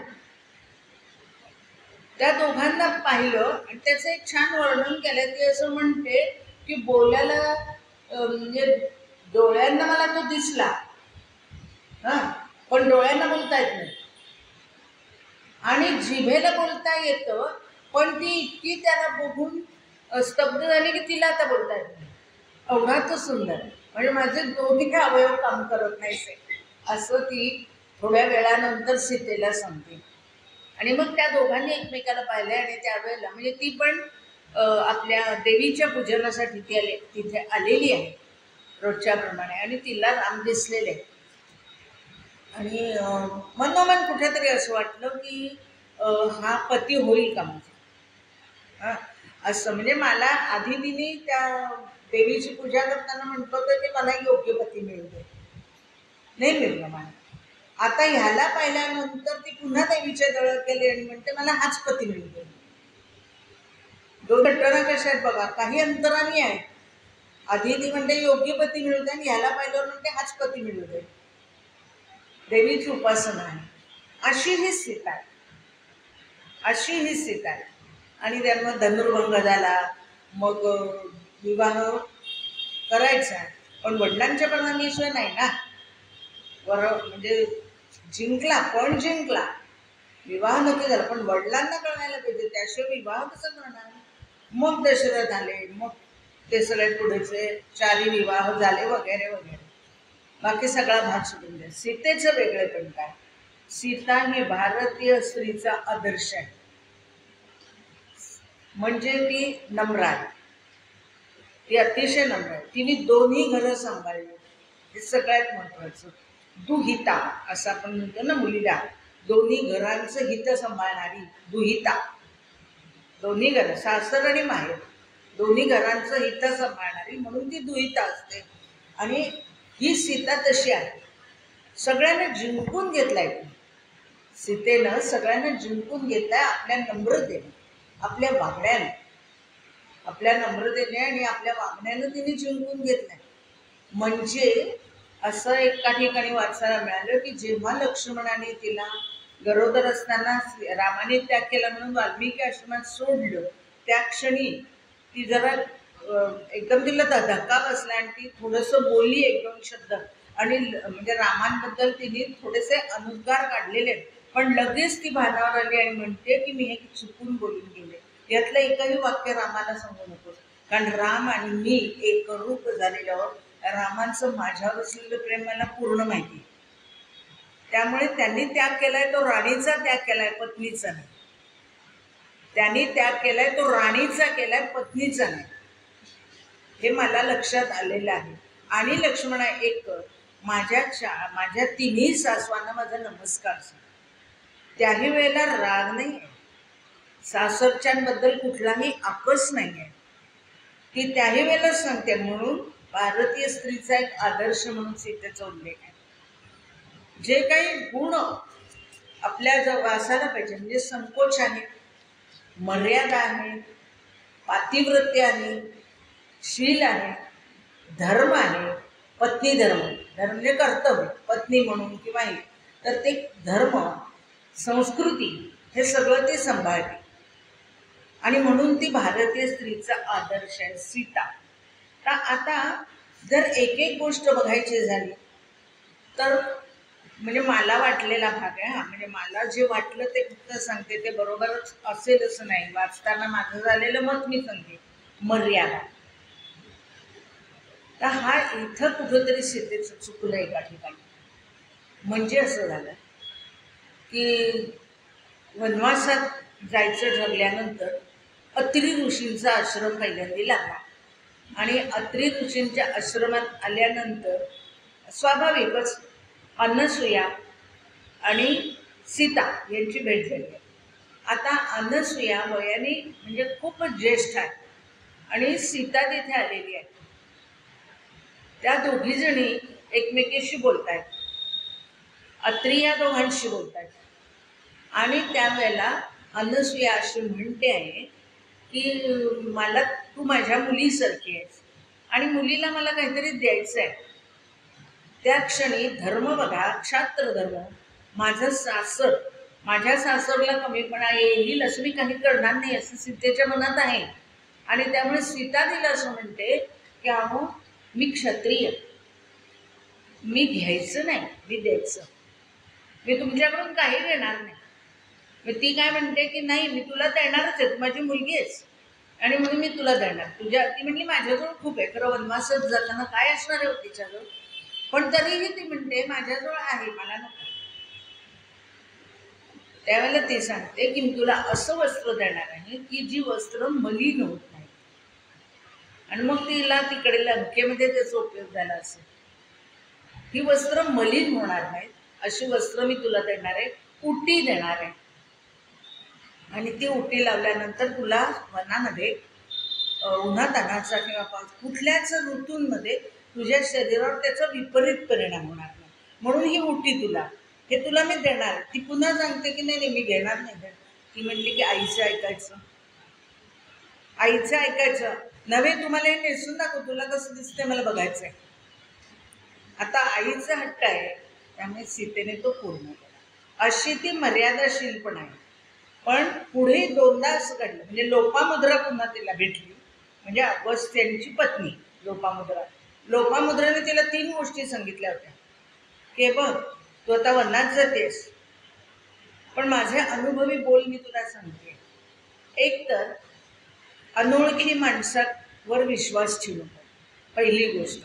[SPEAKER 1] त्या दोघांना पाहिलं आणि त्याचं एक छान वर्णन केलं. ती असं म्हणते की बोलायला म्हणजे डोळ्यांना मला तो दिसला, पण डोळ्यांना बोलता येत नाही, आणि जिभेला बोलता येतं, पण ती इतकी त्याला बघून स्तब्ध झाली की तिला आता बोलता येत नाही. एवढा तो सुंदर, म्हणजे माझे दोन्ही अवयव काम करत नाही असं ती थोड्या वेळानंतर सीतेला सांगते. आणि मग त्या दोघांनी एकमेकाला पाहिले आणि त्यावेळेला म्हणजे ती पण आपल्या देवीच्या पूजनासाठी तिथे आलेली आहे रोजच्याप्रमाणे, आणि तिला राम दिसलेले. आणि मनोमन कुठेतरी असं वाटलं की हा पती होईल का माझा, असं. म्हणजे मला आधी तिने त्या देवीची पूजा करताना म्हटलं होतं की मला योग्य पती मिळू दे, नाही मिळलं मला. आता ह्याला पाहिल्यानंतर ती पुन्हा देवीच्या जवळ गेली आणि म्हणते मला हाच पती मिळू दे. दोन घटना कशा आहेत बघा, काही अंतराने आहेत. आधी ती म्हणते योग्य पती मिळू दे, आणि ह्याला पाहिल्यावर म्हणते हाच पती मिळू दे. देवीची उपासना आहे. अशी ही सीता आहे, अशी ही सीता आहे. आणि त्यामुळे धनुर्भंग झाला, मग विवाह करायचा, पण वडिलांच्या परवानगीशिवाय नाही ना. म्हणजे जिंकला, पण जिंकला, विवाह नक्की झाला, पण वडिलांना कळायला पाहिजे, त्याशिवाय विवाह कसं करणार. मग दशरथ आले, मग ते सगळे पुढेचे 4 विवाह झाले वगैरे वगैरे. बाकी सगळा भाग सोडून द्या. सीतेचं वेगळेपण काय, सीता ही भारतीय स्त्रीचा आदर्श आहे. म्हणजे ती नम्र आहे, ती अतिशय नम्र आहे. तिने दोन्ही घरं सांभाळली, हे सगळ्यात महत्वाचं. दुहिता असं आपण म्हणतो ना मुलीला, दोन्ही घरांचं हित सांभाळणारी दुहिता. दोन्ही घरं, सासर आणि माहेर, दोन्ही घरांचं हित सांभाळणारी, म्हणून ती दुहिता असते. आणि ही सीता तशी आहे, सगळ्यांना जिंकून घेतलाय. सीतेनं सगळ्यांना जिंकून घेतलाय आपल्या नम्रतेने, आपल्या वागण्याने, आपल्या नम्रतेने आणि आपल्या वागण्यानं तिने जिंकून घेतलाय. म्हणजे असं एका ठिकाणी वाचायला मिळालं की जेव्हा लक्ष्मणाने तिला गरोदर असताना रामाने त्याग केला म्हणून वाल्मिकी आश्रमात सोडलं, त्या क्षणी ती जरा एकदम तिला धक्का बसला आणि ती थोडंसं बोलली, 1-2 शब्द, आणि म्हणजे रामांबद्दल तिने थोडेसे अनुद्गार काढलेले, पण लगेच ती भानावर आली आणि म्हणते की मी हे चुकून बोलून गेले. यातलं एकही वाक्य रामाला सांगू नकोस, कारण राम आणि मी एकरूप झालेल्यावर रामांचं माझ्यावर असलेलं प्रेम मला पूर्ण माहिती. त्यामुळे त्यांनी त्याग केलाय तो राणीचा त्याग केलाय, पत्नीचा नाही. त्यांनी त्याग केलाय तो राणीचा केलाय, पत्नीचा नाही, हे मला लक्षात आलेलं आहे. आणि लक्ष्मणा एक माझ्या तिन्ही सासवांना माझा नमस्कार सांग. त्याही वेळेला राग नाही आहे, सासरच्यांबद्दल कुठलाही आकस नाही आहे, ती त्याही वेळेला सांगते. म्हणून भारतीय स्त्रीचा एक आदर्श म्हणून सीतेचा उल्लेख आहे. जे काही गुण आपल्या जवळ असायला पाहिजे, म्हणजे संकोच आहे, मर्यादा आहे, पातिव्रत्य आहे, शील आहे, धर्म आहे, पत्नी धर्म, धर्म म्हणजे कर्तव्य, पत्नी म्हणून किंवा हे, तर ते धर्म, संस्कृती, हे सगळं ती सांभाळते. आणि म्हणून ती भारतीय स्त्रीचा आदर्श आहे सीता. तर आता जर एक एक गोष्ट बघायची झाली तर म्हणजे मला वाटलेला भाग आहे हा, म्हणजे मला जे वाटलं ते फक्त सांगते, ते बरोबरच असेल असं नाही, वाचताना माझं झालेलं मत मी सांगते. मर्यादा, तर हा इथं कुठंतरी सीतेचं चुकलं एका ठिकाणी. म्हणजे असं झालं की वनवासात जायचं ठरल्यानंतर अत्री ऋषींचा आश्रम पहिल्यांदा लागला, आणि अत्री ऋषींच्या आश्रमात आल्यानंतर स्वाभाविकच अनसूया आणि सीता यांची भेट झाली. आता अनसूया वयाने म्हणजे खूपच ज्येष्ठ आहे आणि सीता तिथे आलेली आहे. त्या दोघीजणी एकमेकीशी बोलत आहेत. अत्री या दोघांशी बोलतात. आणि त्यावेळेला अनसूया अशी म्हणते आहे की मला तू माझ्या मुलीसारखी आहेस आणि मुलीला मला काहीतरी द्यायचं आहे. त्या क्षणी धर्म बघा, क्षात्र धर्म, माझं सासर, माझ्या सासरला कमीपणा येईल असं मी काही करणार नाही असं सीतेच्या मनात आहे. आणि त्यामुळे सीता तिला असं म्हणते की अहो मी क्षत्रिय, मी घ्यायचं नाही, मी द्यायचं, मी तुमच्याकडून काही घेणार नाही. मग ती काय म्हणते की नाही मी तुला देणारच आहे, तू माझी मुलगी आहेस आणि म्हणून मी तुला देणार. ती म्हणली माझ्याजवळ खूप आहे, खरं वनवासात जाताना काय असणार आहे तिच्याजवळ, पण तरीही ती म्हणते माझ्याजवळ आहे, मला नको. त्यावेळेला ती सांगते की मी तुला असं वस्त्र देणार आहे की जी वस्त्र मलिन होत नाही. आणि मग तिला तिकडे लंकेमध्ये त्याचा उपयोग झाला असेल. ही वस्त्र मलिन होणार नाहीत अशी वस्त्र मी तुला देणार आहे, उटी देणार आहे. आणि ती उटी लावल्यानंतर तुला वनामध्ये उन्हातानाचा किंवा कुठल्याच ऋतूंमध्ये तुझ्या शरीरावर त्याचा विपरीत परिणाम होणार नाही, म्हणून ही उटी तुला, हे तुला मी देणार. ती पुन्हा सांगते की नाही मी घेणार नाही. ती म्हणली की आईचं ऐकायचं, आईचं ऐकायचं नव्हे, तुम्हाला हे नेसून दाखव, तुला कसं दिसतंय मला बघायचं आहे. आता आईचा हट्ट आहे त्यामुळे सीतेने तो पूर्ण केला. अशी ती मर्यादाशील पण आहे. पण पुढे दोनदा असं घडलं, म्हणजे लोपामुद्रा पुन्हा तिला भेटली, म्हणजे अगस्त्यांची पत्नी लोपामुद्रा. लोपामुद्राने तिला 3 गोष्टी सांगितल्या होत्या की बघ तू आता वनात जातेस, पण माझे अनुभवी बोल मी तुला सांगते. एक तर अनोळखी माणसावर विश्वास ठेवू नको, पहिली गोष्ट.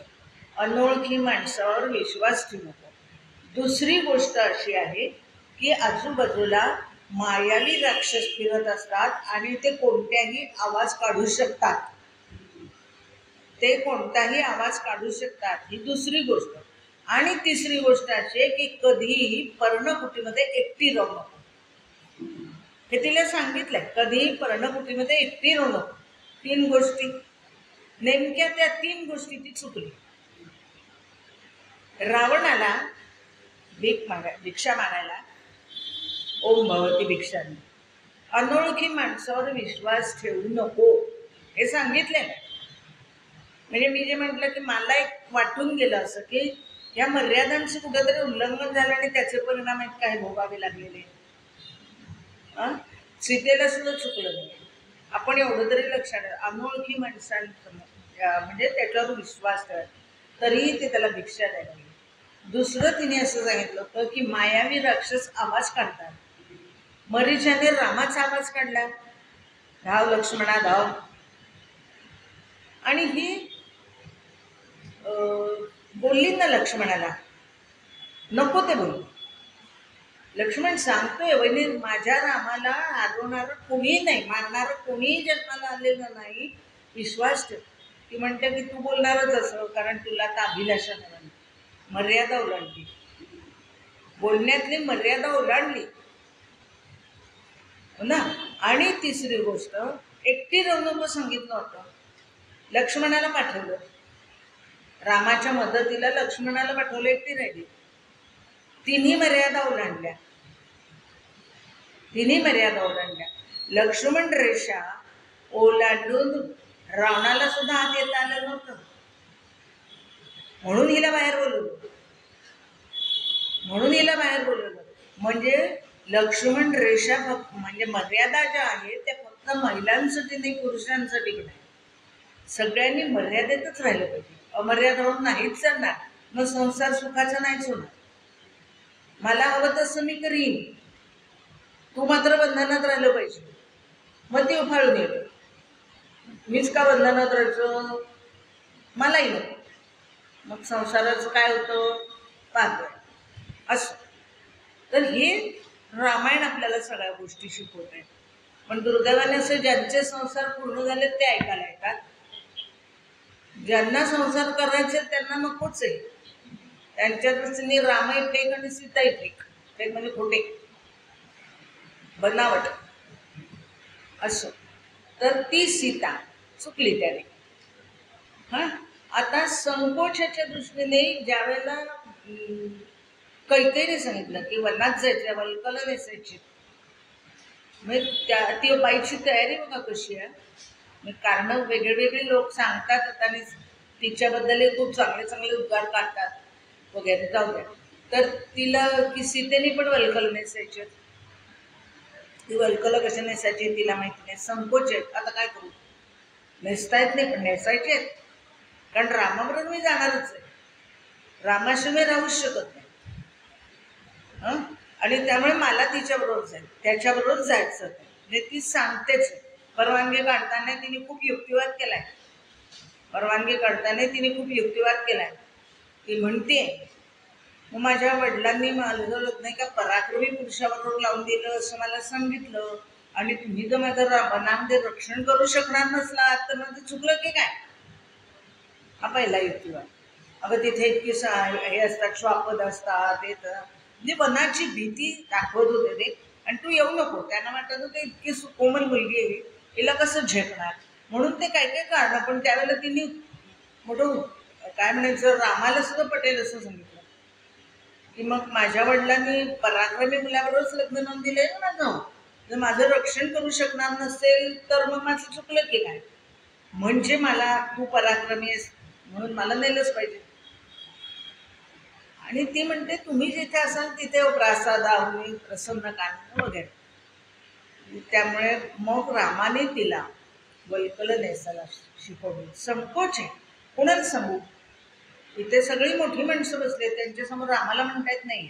[SPEAKER 1] अनोळखी माणसावर विश्वास ठेवू नको. दुसरी गोष्ट अशी आहे की आजूबाजूला मायावी राक्षस फिरत असतात आणि ते कोणत्याही आवाज काढू शकतात, ते कोणताही आवाज काढू शकतात, ही दुसरी गोष्ट. आणि तिसरी गोष्ट अशी आहे की कधीही पर्णकुटीमध्ये एकटी राहू नको. हे तिला सांगितलंय, कधीही पर्णकुटीमध्ये एकटी राहू नको. 3 गोष्टी, नेमक्या त्या 3 गोष्टी ती चुकली. रावणाला भिक्षा मागायला ओम भवती भिक्षांनी, अनोळखी माणसावर विश्वास ठेवू नको हे सांगितलंय. म्हणजे मी जे म्हटलं की मला एक वाटून गेलं असं की या मर्यादांचं कुठंतरी उल्लंघन झालं आणि त्याचे परिणाम आहेत काय भोगावे लागलेले. सीतेला सुद्धा चुकलं नाही. आपण एवढं तरी लक्षात, अनोळखी माणसांचं म्हणजे त्याच्यावर विश्वास ठेवा, तरीही ते त्याला भिक्षा द्यायला. दुसरं तिने असं सांगितलं होतं की मायावी राक्षस आवाज काढतात. मरीच्याने रामाचा आवाज काढला, धाव लक्ष्मणा धाव. आणि ही बोलली ना लक्ष्मणाला, नको ते बोल. लक्ष्मण सांगतोय वहिनी माझ्या रामाला हरवणारं कोणी नाही, मारणारं कोणीही जन्माला आलेलं नाही, विश्वास ठेव. ती म्हणते की तू बोलणारच असं, कारण तुला तर अभिलाषा नाही, मर्यादा ओलांडली, बोलण्यातली मर्यादा ओलांडली ना. आणि तिसरी गोष्ट, एकटी राहू नको सांगितलं होतं, लक्ष्मणाला पाठवलं, रामाच्या मदतीला लक्ष्मणाला पाठवलं, एकटी राहिली. तिन्ही मर्यादा ओलांडल्या, तिन्ही मर्यादा ओलांडल्या. लक्ष्मण रेषा ओलांडून रावणाला सुद्धा हात येता आलं नव्हतं, म्हणून हिला बाहेर बोलवलं, म्हणून हिला बाहेर बोलवलं. म्हणजे लक्ष्मण रेषा म्हणजे मर्यादा ज्या आहेत त्या फक्त महिलांसाठी नाही, पुरुषांसाठी पण आहे. सगळ्यांनी मर्यादेतच राहिलं पाहिजे, अमर्यादा होऊन नाहीच चालणार, मग संसार सुखाचा नाहीच होणार. मला हवं तसं मी करीन, तू मात्र बंधनात राहिलं पाहिजे. मग ती उफाळून येतो, मीच का बंधनात राहायचं, मलाही नको. मग संसाराचं काय होतं पाहतोय असं. तर हे रामायण आपल्याला सगळ्या गोष्टी शिकवत आहे. पण दुर्दैवाने असं ज्यांचे संसार पूर्ण झाले ते ऐकायला येतात, ज्यांना संसार करायचे त्यांना नकोच आहे. त्यांच्या दृष्टीने रामही फेक आणि सीताही फेक. फेक म्हणजे खोटे, बनावट असं. तर ती सीता चुकली त्याने. आता संकोचाच्या दृष्टीने ज्यावेळेला कैकेयीने सांगितलं की वनात जायचं, वल्कलं नेसायची. म्हणजे ती बाईची तयारी बघा कशी आहे. मग कारण वेगळे लोक सांगतात आणि तिच्याबद्दल खूप चांगले चांगले उद्गार काढतात वगैरे, जाऊ द्या. तर तिला की सीतेने पण वल्कल नेसायचे. ती वल्कलं कशा नेसायची तिला माहिती नाही, संकोच आहेत. आता काय करू, नेसता येत नाही पण नेसायचे आहेत. कारण रामाबरोबर मी जाणारच आहे, रामाशिवाय मी राहूच शकत नाही. आणि त्यामुळे मला तिच्याबरोबर जाईल, त्याच्याबरोबर जायचं. म्हणजे ती सांगतेच. परवानगी काढताना तिने खूप युक्तिवाद केलाय. परवानगी काढताना तिने खूप युक्तिवाद केलाय. ती म्हणते, मग माझ्या वडिलांनी मला नाही का पराक्रमी पुरुषाबरोबर लावून दिलं असं मला सांगितलं, आणि तुम्ही जर माझं वनामध्ये रक्षण करू शकणार नसला तर माझं चुकलं की काय. हा पहिला युक्तिवाद. अगं तिथे इतकी हे असतात, श्वापद असतात, ते तर म्हणजे वनाची भीती दाखवत होते ते. आणि तू येऊ नको, त्यांना वाटत होतं इतकी कोमल मुलगी आहे, तिला कसं झेपणार, म्हणून ते काय काय काढणं. पण त्यावेळेला तिने मोठं काय म्हणायचं, रामाला सुद्धा पटेल असं सांगितलं की मग माझ्या वडिलांनी पराक्रमी मुलाबरोबरच लग्न लावून दिलंय ना माझं, जर माझं रक्षण करू शकणार नसेल तर मग माझं चुकलं की काय. म्हणजे मला तू पराक्रमी आहेस म्हणून मला नेलंच पाहिजे. आणि ती म्हणते, तुम्ही जिथे असाल तिथे प्रासादाहून प्रसन्न कानन वगैरे. त्यामुळे मग रामाने तिला वल्कलं नेसायला शिकवली. संकोच आहे, कोणाला सांगू. इथे सगळी मोठी माणसं बसले, त्यांच्यासमोर रामाला म्हणता येत नाही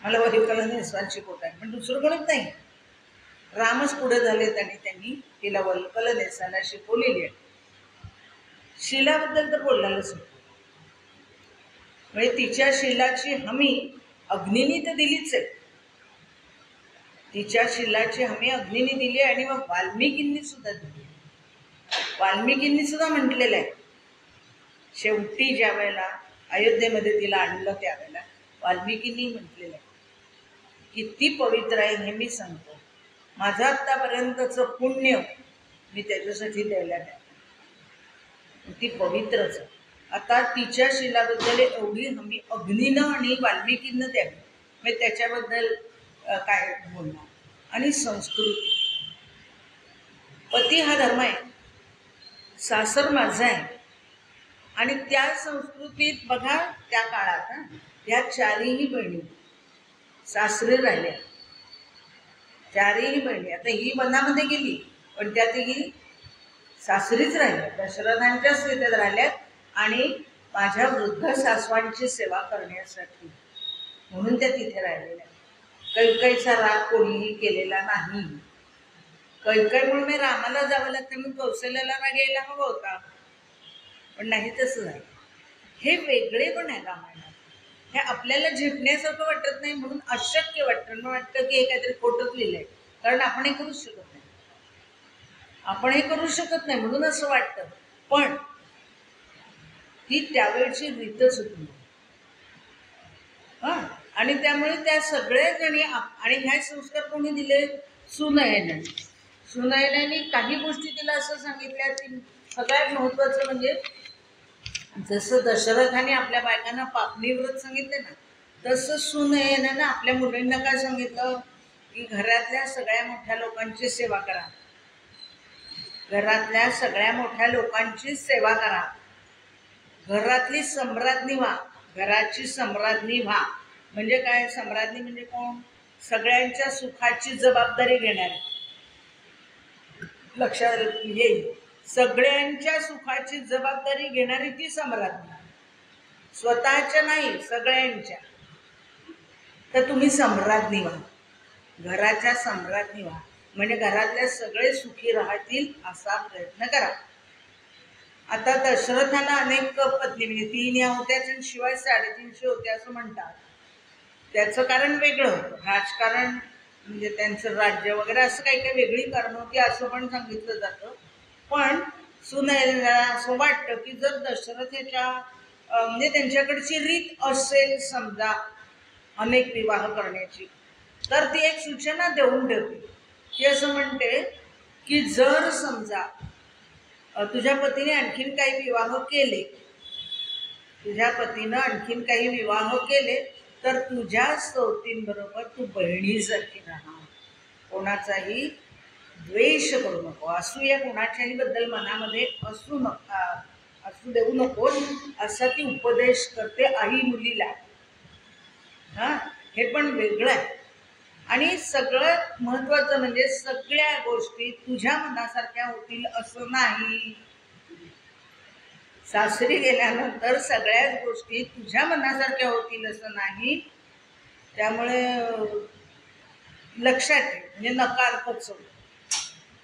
[SPEAKER 1] मला वल्कलं नेसायला शिकवत आहे, पण दुसरं कोणीच नाही. रामच पुढे झालेत आणि त्यांनी तिला वल्कलं नेसायला शिकवलेली आहे. शिलाबद्दल तर बोलणारच होतं. म्हणजे तिच्या शिलाची हमी अग्नीने तर दिलीच आहे. तिच्या शिलाची हमी अग्नीने दिली आणि मग वाल्मिकींनी सुद्धा दिली. वाल्मिकींनी सुद्धा म्हटलेलं आहे, शेवटी ज्या वेळेला अयोध्येमध्ये तिला आणलं त्यावेळेला वाल्मिकींनी म्हटलेलं आहे, किती पवित्र आहे हे मी सांगतो. माझं आत्तापर्यंतचं पुण्य मी त्याच्यासाठी द्यायला द्या, ती पवित्रच आहे. आता तिच्या शिलाबद्दल एवढी हमी अग्नीनं आणि वाल्मिकींनं द्यावी, म्हणजे त्याच्याबद्दल काय बोलणार. आणि संस्कृती, पती हा धर्म आहे, सासर माझं आहे. आणि त्या संस्कृतीत बघा, त्या काळात ह्या चारही बहिणी सासरे राहिल्या, चारही बहिणी. आता ही वनामध्ये गेली पण त्यातही सासरीच राहिल्या, दशरथांच्याच तिथे राहिल्यात. आणि माझ्या वृद्ध सासवांची सेवा करण्यासाठी म्हणून त्या तिथे राहिलेल्या. कैकेयीचा राग कोणीही केलेला नाही. कैकेयीमुळे मी रामाला जावं लागतं, मी कौशल्याला राग यायला हवा होता, पण नाही तसं झालं. हे वेगळे पण आहे रामायणात. हे आपल्याला झेपण्यासारखं वाटत नाही म्हणून अशक्य वाटतं. वाटतं की हे काहीतरी खोटंच लिहिलंय, कारण आपण हे करूच शकत नाही. आपण हे करू शकत नाही म्हणून असं वाटतं. पण ही त्यावेळची रीतच होती. आणि त्यामुळे त्या सगळ्या जणी, आणि ह्या संस्कार कोणी दिले, सुनयनाने. सुनयनाने काही गोष्टी तिला असं सांगितल्या की सगळ्यात महत्त्वाचं म्हणजे, जसं दशरथाने आपल्या बायकांना पापणी व्रत सांगितले ना, तसं सुनयनानं आपल्या मुलींना काय सांगितलं की घरातल्या सगळ्या मोठ्या लोकांची सेवा करा, घरातल्या सगळ्या मोठ्या लोकांची सेवा करा, घरातली सम्राज्ञी व्हा, घराची सम्राज्ञी व्हा. म्हणजे काय, सम्राज्ञी म्हणजे कोण, सगळ्यांच्या सुखाची जबाबदारी घेणारी. लक्षात येईल, सगळ्यांच्या सुखाची जबाबदारी घेणारी ती सम्राज्ञी, स्वतःच्या नाही सगळ्यांच्या. तर तुम्ही सम्राज्ञी व्हा, घराच्या सम्राज्ञी व्हा, म्हणजे घरातल्या सगळे सुखी राहतील असा प्रयत्न करा. आता दशरथाला अनेक पत्नी, म्हणजे 3 या होत्याच आणि शिवाय 350 होत्या असं म्हणतात. त्याचं कारण वेगळं होतं, राजकारण म्हणजे त्यांचं राज्य वगैरे असं काही काही वेगळी कारणं होती असं पण सांगितलं जातं. पण सुनयनाला असं वाटतं की जर दशरथ याच्या म्हणजे त्यांच्याकडची रीत असेल समजा अनेक विवाह करण्याची, तर ती एक सूचना देऊन ठेवते. ती असं म्हणते की जर समजा तुझ्या पतीने आणखीन काही विवाह केले, तुझ्या पतीनं आणखीन काही विवाह केले तर तुझ्या सवतींबरोबर तू बहिणीसारखी राहा. कोणाचाही द्वेष करू नको, असूया कोणाच्याही बद्दल मनामध्ये असू देऊ नको, असा ती उपदेश करते आई मुलीला. हां, हे पण वेगळं आहे. आणि सगळ्यात महत्त्वाचं म्हणजे सगळ्या गोष्टी तुझ्या मनासारख्या होतील असं नाही. सासरी गेल्यानंतर सगळ्याच गोष्टी तुझ्या मनासारख्या होतील असं नाही. त्यामुळे लक्षात ठेव, म्हणजे नकार पचव.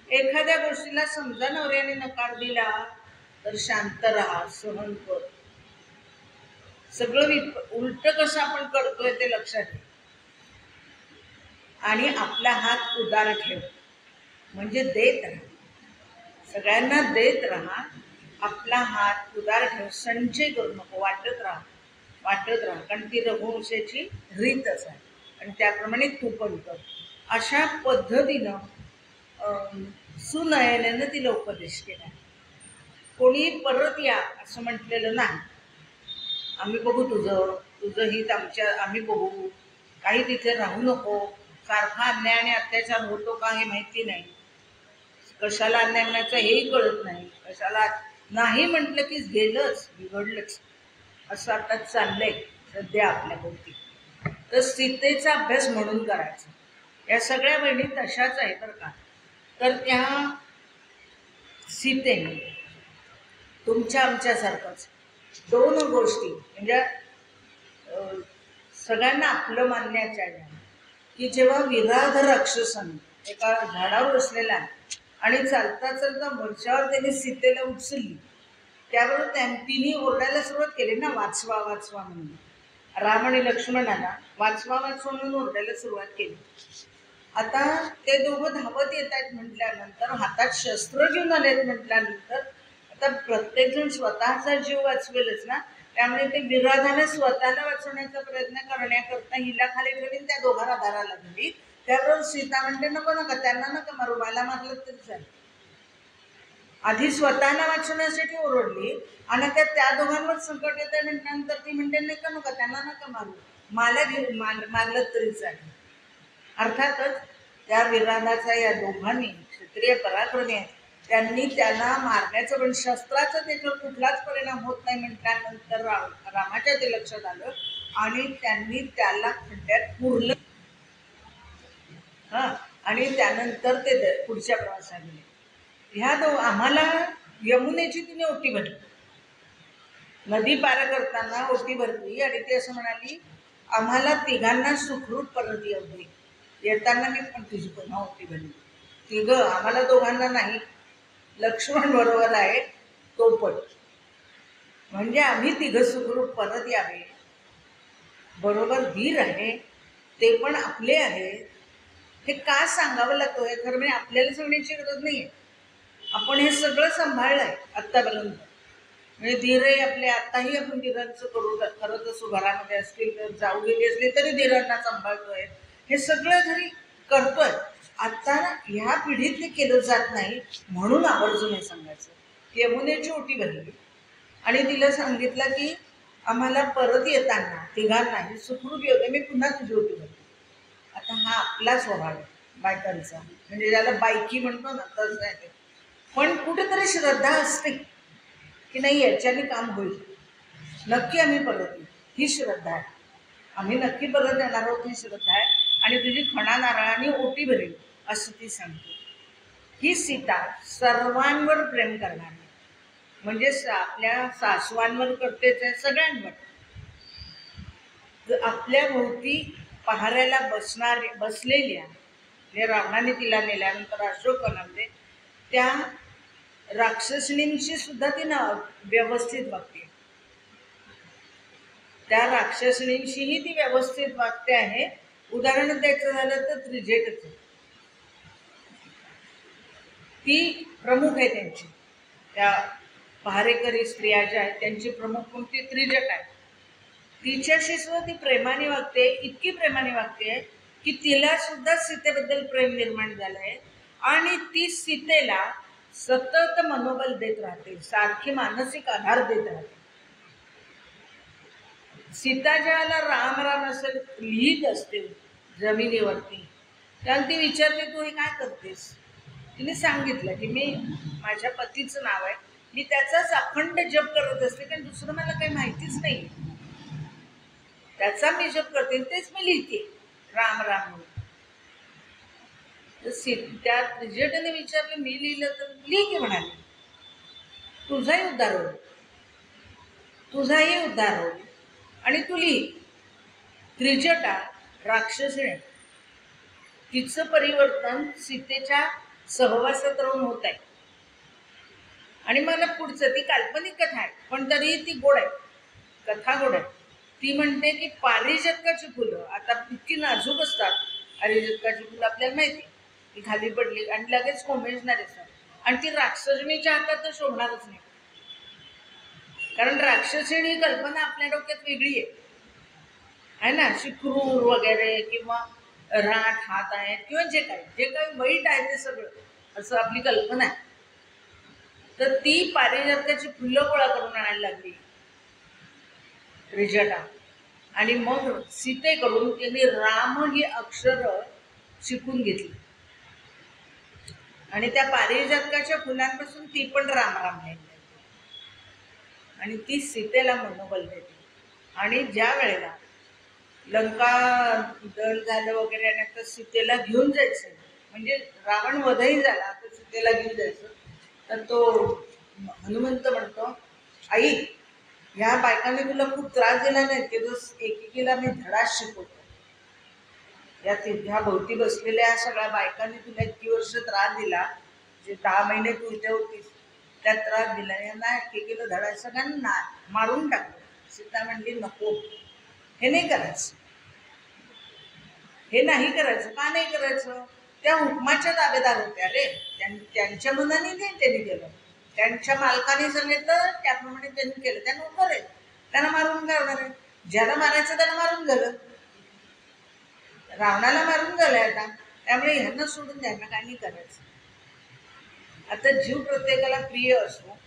[SPEAKER 1] एखाद्या गोष्टीला समजा नवऱ्याने नकार दिला तर शांत राहा, सहन कर. सगळं उलट कसं आपण करतोय ते लक्षात ठेव. आणि आपला हात उदार ठेव, म्हणजे देत राहा, सगळ्यांना देत राहा. आपला हात उदार ठेव, संचय करू नको, वाटत राहा. कारण ती रघुवंशाची रीतच आहे आणि त्याप्रमाणे तू पण कर. अशा पद्धतीनं सुनयनेनं तिला उपदेश केला. कोणी परत या असं म्हटलेलं नाही. आम्ही बघू तुझं हित आम्ही बघू, काही तिथे राहू नको. सारखा अन्याय आणि अत्याचार होतो का हे माहिती नाही, कशाला अन्याय होण्याचं हेही कळत नाही. कशाला नाही म्हटलं की गेलंच, बिघडलंच, असं आता चाललंय सध्या आपल्या भोवती. तर सीतेचा अभ्यास म्हणून करायचा. या सगळ्या बहिणी तशाच आहे बरं का. तर त्या सीतेने तुमच्या आमच्यासारखंच दोन गोष्टी, म्हणजे सगळ्यांना आपलं मानण्याच्या की जेव्हा विराध राक्षसाने एका झाडावर बसलेला आणि चालता चालता वरच्यावर त्यांनी सीतेला उचलली, त्याबरोबर तिने ओरडायला सुरुवात केली ना, वाचवा वाचवा म्हणून. राम आणि लक्ष्मणाला वाचवा वाचवा म्हणून ओरडायला सुरुवात केली. आता ते दोघं धावत येत आहेत म्हटल्यानंतर, हातात शस्त्र घेऊन आलेत म्हटल्यानंतर, आता प्रत्येकजण स्वतःचा जीव वाचवेलच ना. त्यामुळे ते विराधाने स्वतःला वाचवण्याचा प्रयत्न करण्याकरता हिला खाली ठेवली, त्या दोघांना दाराला धरली. त्याबरोबर सीता म्हणते नको नका, त्यांना नका मारू, मला मारलं तरी चालेल. आधी स्वतःला वाचवण्यासाठी ओरडली आणि त्या दोघांवर संकट येत आहे म्हटल्यानंतर ती म्हणते नका नका, त्यांना नका मारू, मला मारलं तरी चालेल. अर्थातच त्या विराधाचा या दोघांनी क्षत्रिय पराक्रमी आहेत, त्यांनी त्याला मारण्याचं, पण शस्त्राचा त्याच्यावर कुठलाच परिणाम होत नाही म्हटल्यानंतर रामाच्या ते लक्षात आलं आणि त्यांनी त्याला खड्ड्यात पुरलं. आणि त्यानंतर ते पुढच्या प्रवासाला गेले. आम्हाला यमुनेची तिने ओटी भरली, नदी पार करताना ओटी भरली आणि ती असं म्हणाली, आम्हाला तिघांना सुखरूप परत येऊ दे. येताना मी पण तुझी पुन्हा ओटी भरली. तिघं, आम्हाला दोघांना नाही, लक्ष्मण बरोबर आहे तो पण, म्हणजे आम्ही तिघं सुखरूप परत यावे. बरोबर वीर आहे ते पण आपले आहे, हे का सांगावं लागतं. हे खरं म्हणजे आपल्याला सांगण्याची गरज नाही आहे, आपण हे सगळं सांभाळलं आहे आत्तापर्यंत. म्हणजे धीरही आपले, आत्ताही आपण धीरांचं करू, खरं तर घरामध्ये असतील तर जाऊ गेली असली तरी धीरांना सांभाळतोय, हे सगळं जरी करतोय. आता ह्या पिढीत ते केलं जात नाही, म्हणून आवर्जून हे सांगायचं की यमुनेची ओटी भरली आणि तिला सांगितलं की आम्हाला परत येताना तिघांनाही सुखरूप येऊ दे, मी पुन्हा तुझी ओटी भरली. आता हा आपला स्वभाव आहे बायकांचा, म्हणजे ज्याला बायकी म्हणतो ना तसं आहे ते. पण कुठेतरी श्रद्धा असते की नाही याच्याने काम होईल, नक्की आम्ही परत येऊ, ही श्रद्धा आहे. आम्ही नक्की परत येणार आहोत ही श्रद्धा आहे आणि तुझी खणा नारळाने ओटी भरेल असं ती सांगते. ही सीता सर्वांवर प्रेम करणारी, म्हणजे आपल्या सासवांवर करतेच आहे, सगळ्यांवर. आपल्या भोवती पहाऱ्याला बसलेल्या, म्हणजे रावणाने तिला नेल्यानंतर अशोकवनामध्ये त्या राक्षसणींशी सुद्धा तिनं व्यवस्थित वागते. त्या राक्षसणींशीही ती व्यवस्थित वागते आहे. उदाहरण द्यायचं झालं तर त्रिजटेचं, ती प्रमुख आहे त्यांची, त्या पहारेकरी स्त्रिया ज्या आहेत त्यांची प्रमुख कोणती, त्रिजट आहे. तिच्याशी सुद्धा ती प्रेमाने वागते, इतकी प्रेमाने वागते की तिला सुद्धा सीतेबद्दल प्रेम निर्माण झालंय आणि ती सीतेला सतत मनोबल देत राहते, सारखी मानसिक आधार देत राहते. सीता ज्याला राम राम असं लिहित असते जमिनीवरती, त्याला ती विचारते तू हे काय करतेस. तिने सांगितलं की मी माझ्या पतीचं नाव आहे, मी त्याचाच अखंड जप करत असते, कारण दुसरं मला काही माहितीच नाही, त्याचा मी जप करते तेच मी लिहिते राम राम म्हणून. त्या त्रिजटाने विचारलं मी लिहिलं तर लिहि की म्हणाले, तुझाही उद्धार होईल, तुझाही उद्धार होईल आणि तू लिहि. त्रिजटा राक्षसीने तिचं परिवर्तन सीतेच्या सहवासात राहून होत आहे. आणि मला पुढचं ती काल्पनिक कथा आहे पण तरीही ती गोड आहे, कथा गोड आहे. ती म्हणते की पारिजातकाची फुलं आता इतकी नाजूक असतात, पारिजातकाची फुलं आपल्याला माहिती, ती खाली पडली आणि लगेच कोमेजणार असतात, आणि ती राक्षसणीच्या हातात तर शोभणारच नाही, कारण राक्षसीण ही कल्पना आपल्या डोक्यात वेगळी आहे ना, अशी क्रूर वगैरे किंवा राठ हात आहेत किंवा जे काही वाईट आहे ते सगळं असं आपली कल्पना आहे. तर ती पारिजातकाची फुलं गोळा करून आणायला लागली त्रिजटा, आणि मग सीतेकडून त्यांनी राम ही अक्षर शिकून घेतली आणि त्या पारिजातकाच्या फुलांपासून ती पण राम राम लिहिली आणि ती सीतेला मनोबल देते. आणि ज्या वेळेला लंका दल झालं वगैरे आणि आता सीतेला घेऊन जायचं, म्हणजे रावण वधही झाला आता सीतेला घेऊन जायचं, तर तो हनुमंत म्हणतो आई ह्या बायकांनी तुला खूप त्रास दिला नाही, ते दिवस एकेकीला मी धडा शिकवतो, या ह्या भोवती बसलेल्या सगळ्या बायकांनी तुला इतकी वर्ष त्रास दिला, जे 10 महिने तू इथे होतीस त्यात त्रास दिला, यांना एकेकीला धडा सगळ्यांना मारून टाकलं. सीता म्हणली नको, हे नाही करायचं, हे नाही करायचं. का नाही करायचं, त्या हुकमाच्या ताबेदार होत्या रे, त्यांच्या मनाने नाही त्यांनी केलं, त्यांच्या मालकाने सांगितलं त्याप्रमाणे त्यांनी केलं, त्यांना उभं आहे, त्यांना मारून काय होणार आहे, ज्याला मारायचं त्याला मारून झालं, रावणाला मारून झालंय आता, त्यामुळे ह्यांना सोडून द्यांना काय नाही करायचं. आता जीव प्रत्येकाला प्रिय असतो,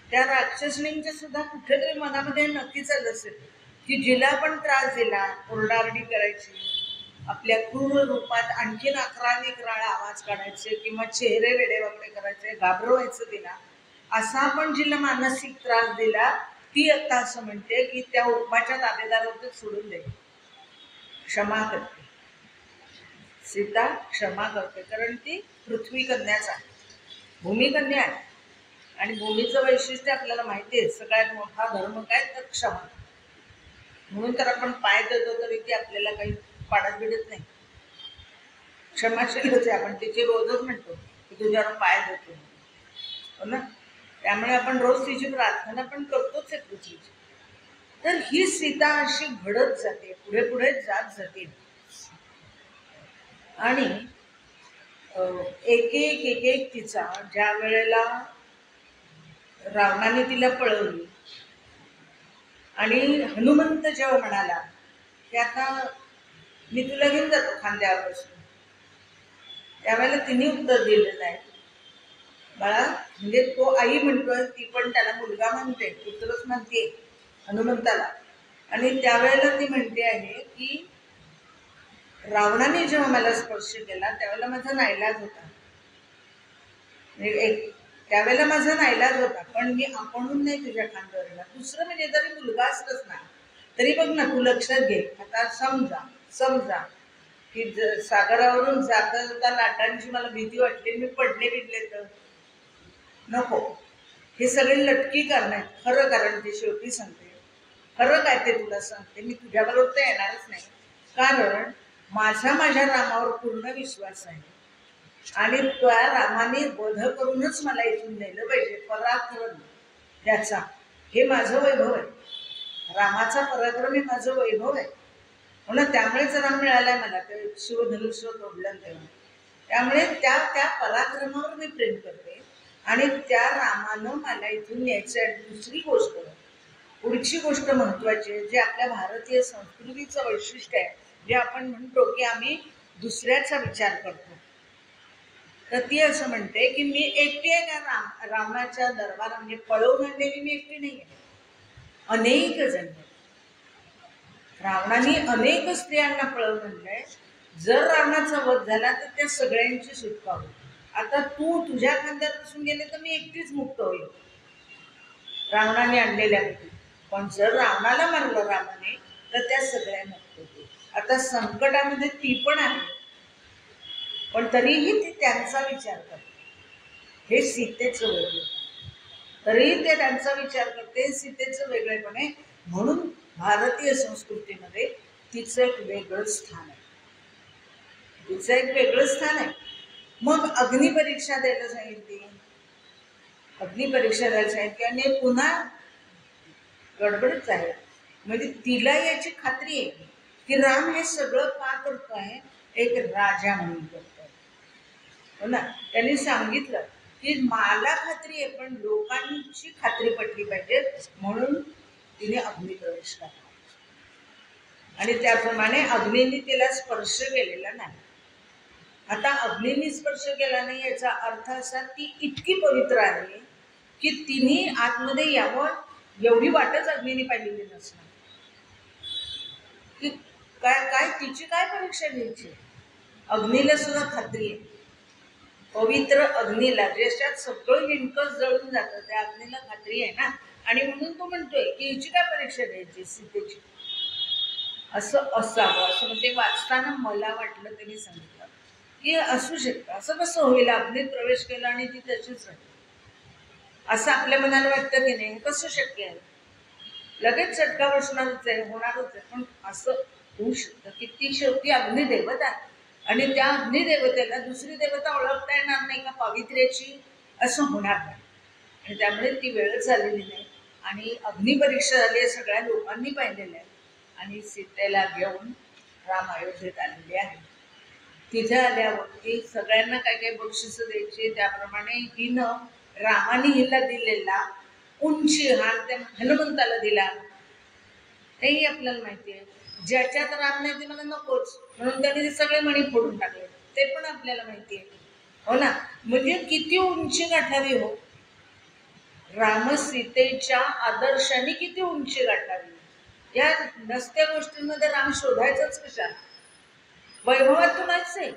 [SPEAKER 1] त्या राक्षसणींच्या सुद्धा कुठेतरी मनामध्ये नक्की चाललं असेल की जिला पण त्रास दिला, ओरडारडी करायची, आपल्या क्रूर रूपात आणखीन 11 आवाज काढायचे किंवा चेहरे वेडेवाकडे करायचे, घाबरवायचं तिला, असा पण जिला मानसिक त्रास दिला, ती आता असं म्हणते की त्या उपमाच्या ताबेदारावर सोडून दे, क्षमा करते. सीता क्षमा करते, कारण ती पृथ्वी कन्याचा भूमिकन्या आहे, आणि भूमीचं वैशिष्ट्य आपल्याला माहिती आहे, सगळ्यात मोठा धर्म काय तर क्षमा, म्हणून तर आपण पाय देतो तरी ती आपल्याला काही पाडत बिडत नाही, क्षमाशीलच आहे, आपण तिची रोजच म्हणतो की तुझ्यावर पाय देतो, हो ना, त्यामुळे आपण रोज तिची प्रार्थना पण करतोच आहे पृथ्वीची. तर ही सीता अशी घडत जाते, पुढे पुढे जात जाते, आणि एक एक तिचा ज्या वेळेला रावणाने तिला पळवली आणि हनुमंत जेव्हा म्हणाला की आता मी तुला घेऊन जातो खांद्यावर बसून, त्यावेळेला तिने उत्तर दिलेलं आहे, बाळा, म्हणजे तो आई म्हणतोय, ती पण त्याला मुलगा म्हणते, पुत्रच म्हणते हनुमंताला, आणि त्यावेळेला ती म्हणते आहे की रावणाने जेव्हा मला स्पर्श केला त्यावेळेला माझा नाईलाज होता, त्यावेळेला माझा नाईलाज होता, पण मी आपणून नाही तुझ्या खांद्यावर येणार. दुसरं म्हणजे जरी मुलगा असतच ना तरी बघ ना, तू लक्षात घे, आता समजा की सागरावरून जाता जाता लाटांची मला भीती वाटली, मी पडले बिडले तर नको, हे सगळे लटकी कारण आहेत, खरं कारण ते शेवटी सांगते, खरं काय ते तुला सांगते, मी तुझ्याबरोबर तर येणारच नाही, कारण माझ्या रामावर पूर्ण विश्वास आहे, आणि त्या रामाने वध करूनच मला इथून नेलं पाहिजे, पराक्रम त्याचा, हे माझं वैभव आहे, रामाचा पराक्रम हे माझं वैभव आहे, म्हणून त्यामुळेच राम मिळालाय मला, ते शिवधनुष्य तोडलं तेव्हा, त्यामुळे त्या त्या पराक्रमावर मी प्रेम करते, आणि त्या रामानं मला इथून न्यायचं आहे. दुसरी गोष्ट, पुढची गोष्ट महत्वाची आहे, जे आपल्या भारतीय संस्कृतीचं वैशिष्ट्य आहे, जे आपण म्हणतो की आम्ही दुसऱ्याचा विचार करतो, तर ती असं म्हणते की मी एकटी आहे का रावणाच्या दरबारा, म्हणजे पळवून आणलेली मी एकटी नाही आहे, अनेक जण, रावणाने अनेक स्त्रियांना पळवून आणलंय. जर रावणाचा वध झाला तर त्या सगळ्यांची सुटका होईल. आता तू तुझ्या खांद्यावर बसून गेले तर मी एकटीच मुक्त होईल रावणाने आणलेल्यापैकी. पण जर रावणाला मारलं रामाने तर त्या सगळ्या मुक्त होतील. आता संकटामध्ये ती पण आहे, पण तरीही ती त्यांचा विचार करते. हे सीतेचं वेगळं, तरीही ते त्यांचा विचार करते. सीतेचं वेगळेपण आहे. म्हणून भारतीय संस्कृतीमध्ये तिचं एक वेगळं स्थान आहे. तिचं एक वेगळं स्थान आहे. मग अग्निपरीक्षा द्यायला सांगितली. अग्निपरीक्षा द्यायला सांगितली आणि पुन्हा गडबडच आहे. म्हणजे तिला याची खात्री आहे की राम हे सगळं का करतोय, एक राजा म्हणून करतोय. हो ना. त्यांनी सांगितलं की मला खात्री आहे पण लोकांची खात्री पटली पाहिजे, म्हणून तिने अग्निप्रवेश केला. आणि त्याप्रमाणे अग्नीने तिला स्पर्श केलेला नाही. आता अग्नीने स्पर्श केला नाही याचा अर्थ असा ती इतकी पवित्र आहे की तिने आतमध्ये यावं एवढी वाटच अग्नीने पाहिलेली नसणार. की काय काय तिची काय परीक्षा घ्यायची. अग्नीला सुद्धा खात्री आहे, पवित्र अग्नीला ज्याच्यात सगळं हिणकस जळून जातं त्या अग्नीला खात्री आहे ना. आणि म्हणून तो म्हणतोय की हिची काय परीक्षा घ्यायची सीतेची. असं असावं असं म्हणजे वाचताना मला वाटलं. त्यांनी सांगितलं की असू शकतं, असं कसं होईल अग्नीत प्रवेश केला आणि ती तशीच राहिली, असं आपल्या मनाला वाटतं की नाही. कसं शक्य आहे, लगेच चटका बसणारच आहे, होणारच आहे. पण असं होऊ शकतं की ती शेवटी अग्निदेवता आहे आणि त्या अग्निदेवतेला दुसरी देवता ओळखता येणार नाही का पावित्र्याची, असं होणार नाही. आणि त्यामुळे ती वेळच झालेली नाही. आणि अग्निपरीक्षा झाली आहे, सगळ्या लोकांनी पाहिलेलं आहे. आणि सीतेला घेऊन राम अयोध्येत आलेले आहे. तिथे आल्यावरती सगळ्यांना काय काय बक्षिसं द्यायची, त्याप्रमाणे हिनं रामाने हिला दिलेला उंची हार त्या हनुमंताला दिला. तेही आपल्याला माहिती आहे. ज्याच्यात राम नाही ते मला नकोच म्हणून त्याने ते सगळे मणी फोडून टाकले, ते पण आपल्याला माहिती आहे. हो ना. म्हणजे किती उंची गाठावी हो, राम सीतेच्या आदर्शाने किती उंची गाठावी. या नसत्या गोष्टींमध्ये राम शोधायचंच कशा, वैभवात तो नाहीच आहे.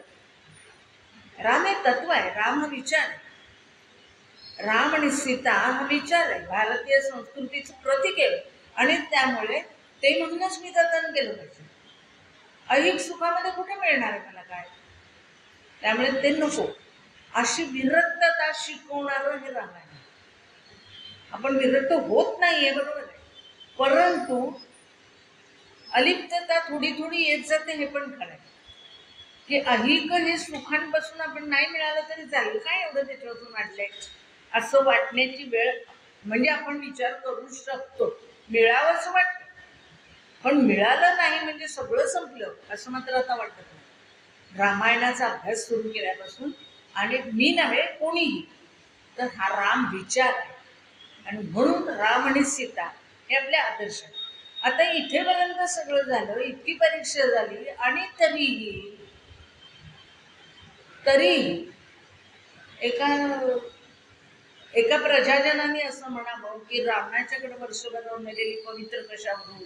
[SPEAKER 1] राम हे तत्व आहे, राम हा विचार आहे. राम आणि सीता हा विचार आहे, भारतीय संस्कृतीचं प्रतीक आहे. आणि त्यामुळे ते म्हणूनच मी जतन केलं पाहिजे. ऐहिक सुखामध्ये कुठे मिळणार आहे मला काय, त्यामुळे ते नको. अशी विरक्तता शिकवणारं हे रामायण. आपण विरक्त होत नाहीये, बरोबर आहे, परंतु अलिप्तता थोडी थोडी येत जाते, हे पण खरं आहे. की ऐहिक हे सुखांपासून आपण नाही मिळालं तरी चालेल, काय एवढं त्याच्यापासून वाटलंय असं वाटण्याची वेळ म्हणजे आपण विचार करू शकतो. मिळावं असं वाटतं, पण मिळालं नाही म्हणजे सगळं संपलं असं मात्र आता वाटत नाही. रामायणाचा अभ्यास सुरू केल्यापासून, आणि मी नव्हे कोणीही, तर हा राम विचार आहे. आणि म्हणून राम आणि सीता हे आपले आदर्श आहेत. आता इथेपर्यंत सगळं झालं, इतकी परीक्षा झाली, आणि तरीही एका प्रजाजनाने असं म्हणावं की रावणाच्याकडे वर्षभर नेलेली पवित्र कशावरून.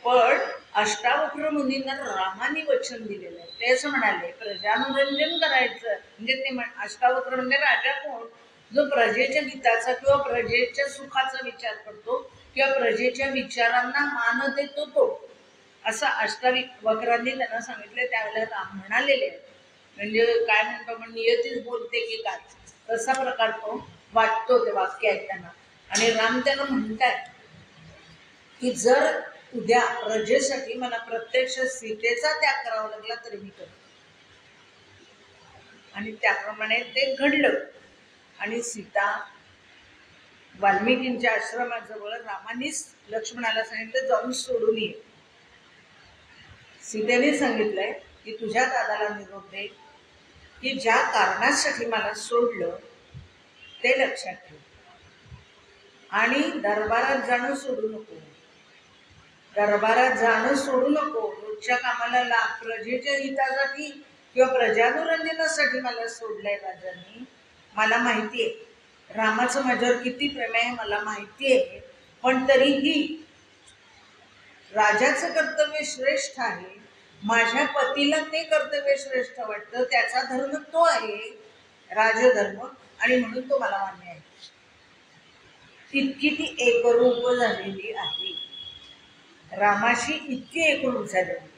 [SPEAKER 1] पण अष्टावक्र मुनींना रामाने वचन दिलेलं आहे. ते असं म्हणाले प्रजानुरंजन करायचं. म्हणजे ते अष्टावक्र म्हणजे राजा कोण, जो प्रजेच्या हिताचा किंवा प्रजेच्या सुखाचा विचार करतो किंवा प्रजेच्या विचारांना मान देतो तो, असं अष्टावक्रांनी त्यांना सांगितलं. त्यावेळेला राम म्हणालेले आहे. म्हणजे काय म्हणतो आपण, नियतीच बोलते की काय, तसा प्रकार तो वाटतो ते वाक्य ऐकताना. आणि राम त्याला म्हणतात की जर उद्या प्रजेसाठी मला प्रत्यक्ष सीतेचा त्याग करावा लागला तरी मी करतो. आणि त्याप्रमाणे ते घडलं. आणि सीता वाल्मिकींच्या आश्रमाजवळ रामानेच लक्ष्मणाला सांगितलं जाऊन सोडून ये. सीतेने सांगितलंय की तुझ्या दादाला निरोप दे की ज्या कारणासाठी मला सोडलं ते लक्षात ठेव, आणि दरबारात जाणं सोडू नको. दरबारात जाणं सोडू नको. रोजच्या कामाला लाग. प्रजेच्या हितासाठी किंवा प्रजानुरंजनासाठी मला सोडलंय राजांनी. मला माहिती आहे रामाचं माझ्यावर किती प्रेम आहे, मला माहिती आहे. पण तरीही राजाचं कर्तव्य श्रेष्ठ आहे, माझ्या पतीला ते कर्तव्य श्रेष्ठ वाटतं, त्याचा धर्म तो आहे राजधर्म, आणि म्हणून तो मला मान्य आहे. तितकी ती एकरूप झालेली आहे. रामाशी इतकी एकरूप झालेली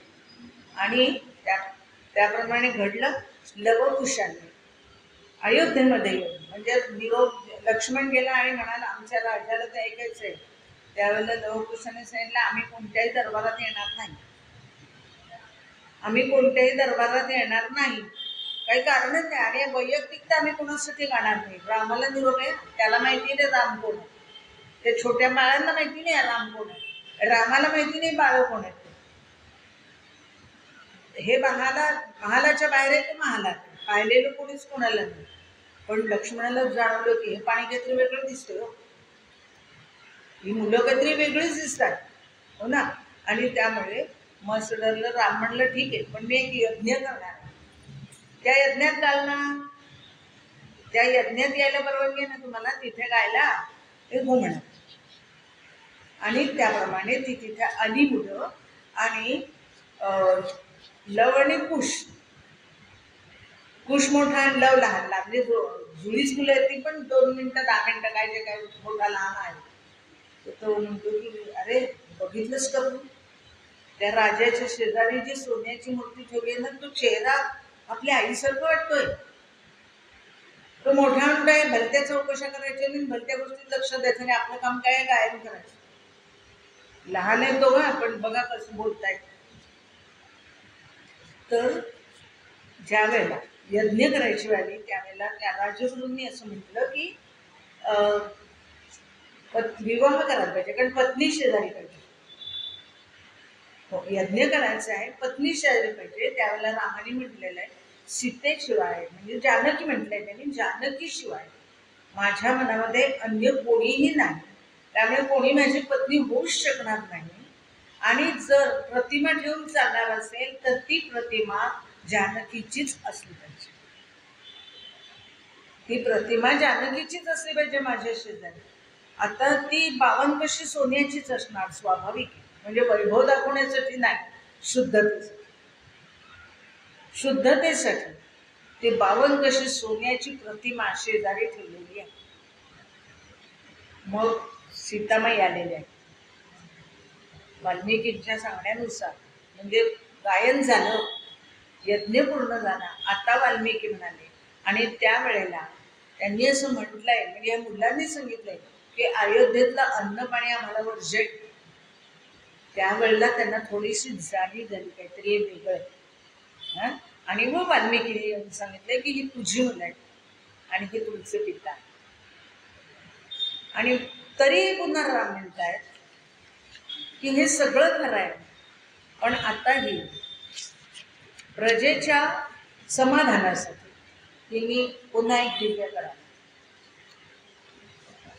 [SPEAKER 1] आणि त्याप्रमाणे घडलं लवकुशाने अयोध्येमध्ये येऊन. म्हणजे निरोप लक्ष्मण गेला आणि म्हणाला आमच्या राजाला ते ऐकायचंय. त्यावेळेला लवकुशाने सांगितलं आम्ही कोणत्याही दरबारात येणार नाही, आम्ही कोणत्याही दरबारात येणार नाही, काही कारणच नाही. आणि वैयक्तिक तर आम्ही कोणासाठी गाणार नाही. रामाला निरोप आहे, त्याला माहिती नाही राम कोण आहे, ते छोट्या बाळांना माहिती नाही राम कोण आहे, रामाला माहिती नाही बाळ कोण आहे. हे महालाच्या बाहेर आहे ते महालात पाहिलेलं कोणीच कोणाला नाही. पण लक्ष्मणाला जाणवलं की हे पाणी काहीतरी वेगळं दिसतंय, हो, ही मुलं काहीतरी वेगळीच दिसतात, हो ना. आणि त्यामुळे मग ठरलं, राम म्हणलं ठीक आहे, पण मी एक यज्ञ करणार, त्या यज्ञात घालणार, त्या यज्ञात यायला परवानगी ना तुम्हाला, तिथे गायला ते हो म्हणा. आणि त्याप्रमाणे ती तिथे आली मुलं. आणि लव आणि कुश मोठा आणि लव लहान, म्हणजे जुळीच मुलं आहेत ती पण 2 मिनिटं 10 मिनिटं काय जे काय मोठा लहान आहे. तर तो म्हणतो की अरे बघितलंच का तू, त्या राजाच्या शेजारी जी सोन्याची मूर्ती ठेवली आहे ना, तो चेहरा आपल्या आईसारखं वाटतोय. तो मोठा म्हणतोय भलत्या चौकशा करायच्या नाही, भलत्या गोष्टीत लक्ष द्यायचं नाही, आपलं काम काय गायब करायचं. लहान आहे दोघं, आपण बघा कसं बोलताय. तर ज्या वेळेला यज्ञ करायची वेळी त्यावेळेला त्या राजगुरूंनी असं म्हटलं की विवाह करायला पाहिजे, कारण पत्नी शेजारी पाहिजे. हो, यज्ञ करायचं आहे, पत्नी शेजारी पाहिजे. त्यावेळेला रामाने म्हटलेलं आहे सीतेशिवाय, म्हणजे जानकी म्हटलंय त्यांनी, जानकी शिवाय माझ्या मनामध्ये अन्य कोणीही नाही, त्यामुळे कोणी माझी पत्नी होऊच शकणार नाही. आणि जर प्रतिमा ठेवून चालणार असेल तर ती प्रतिमा जानकीचीच असली पाहिजे, ती प्रतिमा जानकीचीच असली पाहिजे माझ्या शेजारी. आता ती 52 कशी सोन्याचीच असणार स्वाभाविक, म्हणजे वैभव दाखवण्यासाठी नाही, शुद्धतेसाठी ती 52 कशी सोन्याची प्रतिमा शेजारी ठेवलेली आहे. मग सीतामाई आलेली आहे. वाल्मिकींच्या सांगण्यानुसार म्हणजे गायन झालं, यज्ञ पूर्ण झाला, आता वाल्मिकी म्हणाले. आणि त्यावेळेला त्यांनी असं म्हटलंय, म्हणजे या मुलांनी सांगितलंय की अयोध्येतलं अन्न पाणी आम्हाला वर्जय. त्यावेळेला त्यांना थोडीशी जाणीव झाली काहीतरी वेगळं. आणि मग वाल्मिकीने सांगितलंय की ही तुझी मुलं आहे आणि हे तुमचे पिता. आणि तरी पुन्हा राम म्हणतायत की हे सगळं खरं आहे, पण आताही प्रजेच्या समाधानासाठी तिने पुन्हा एक दिव्य करा.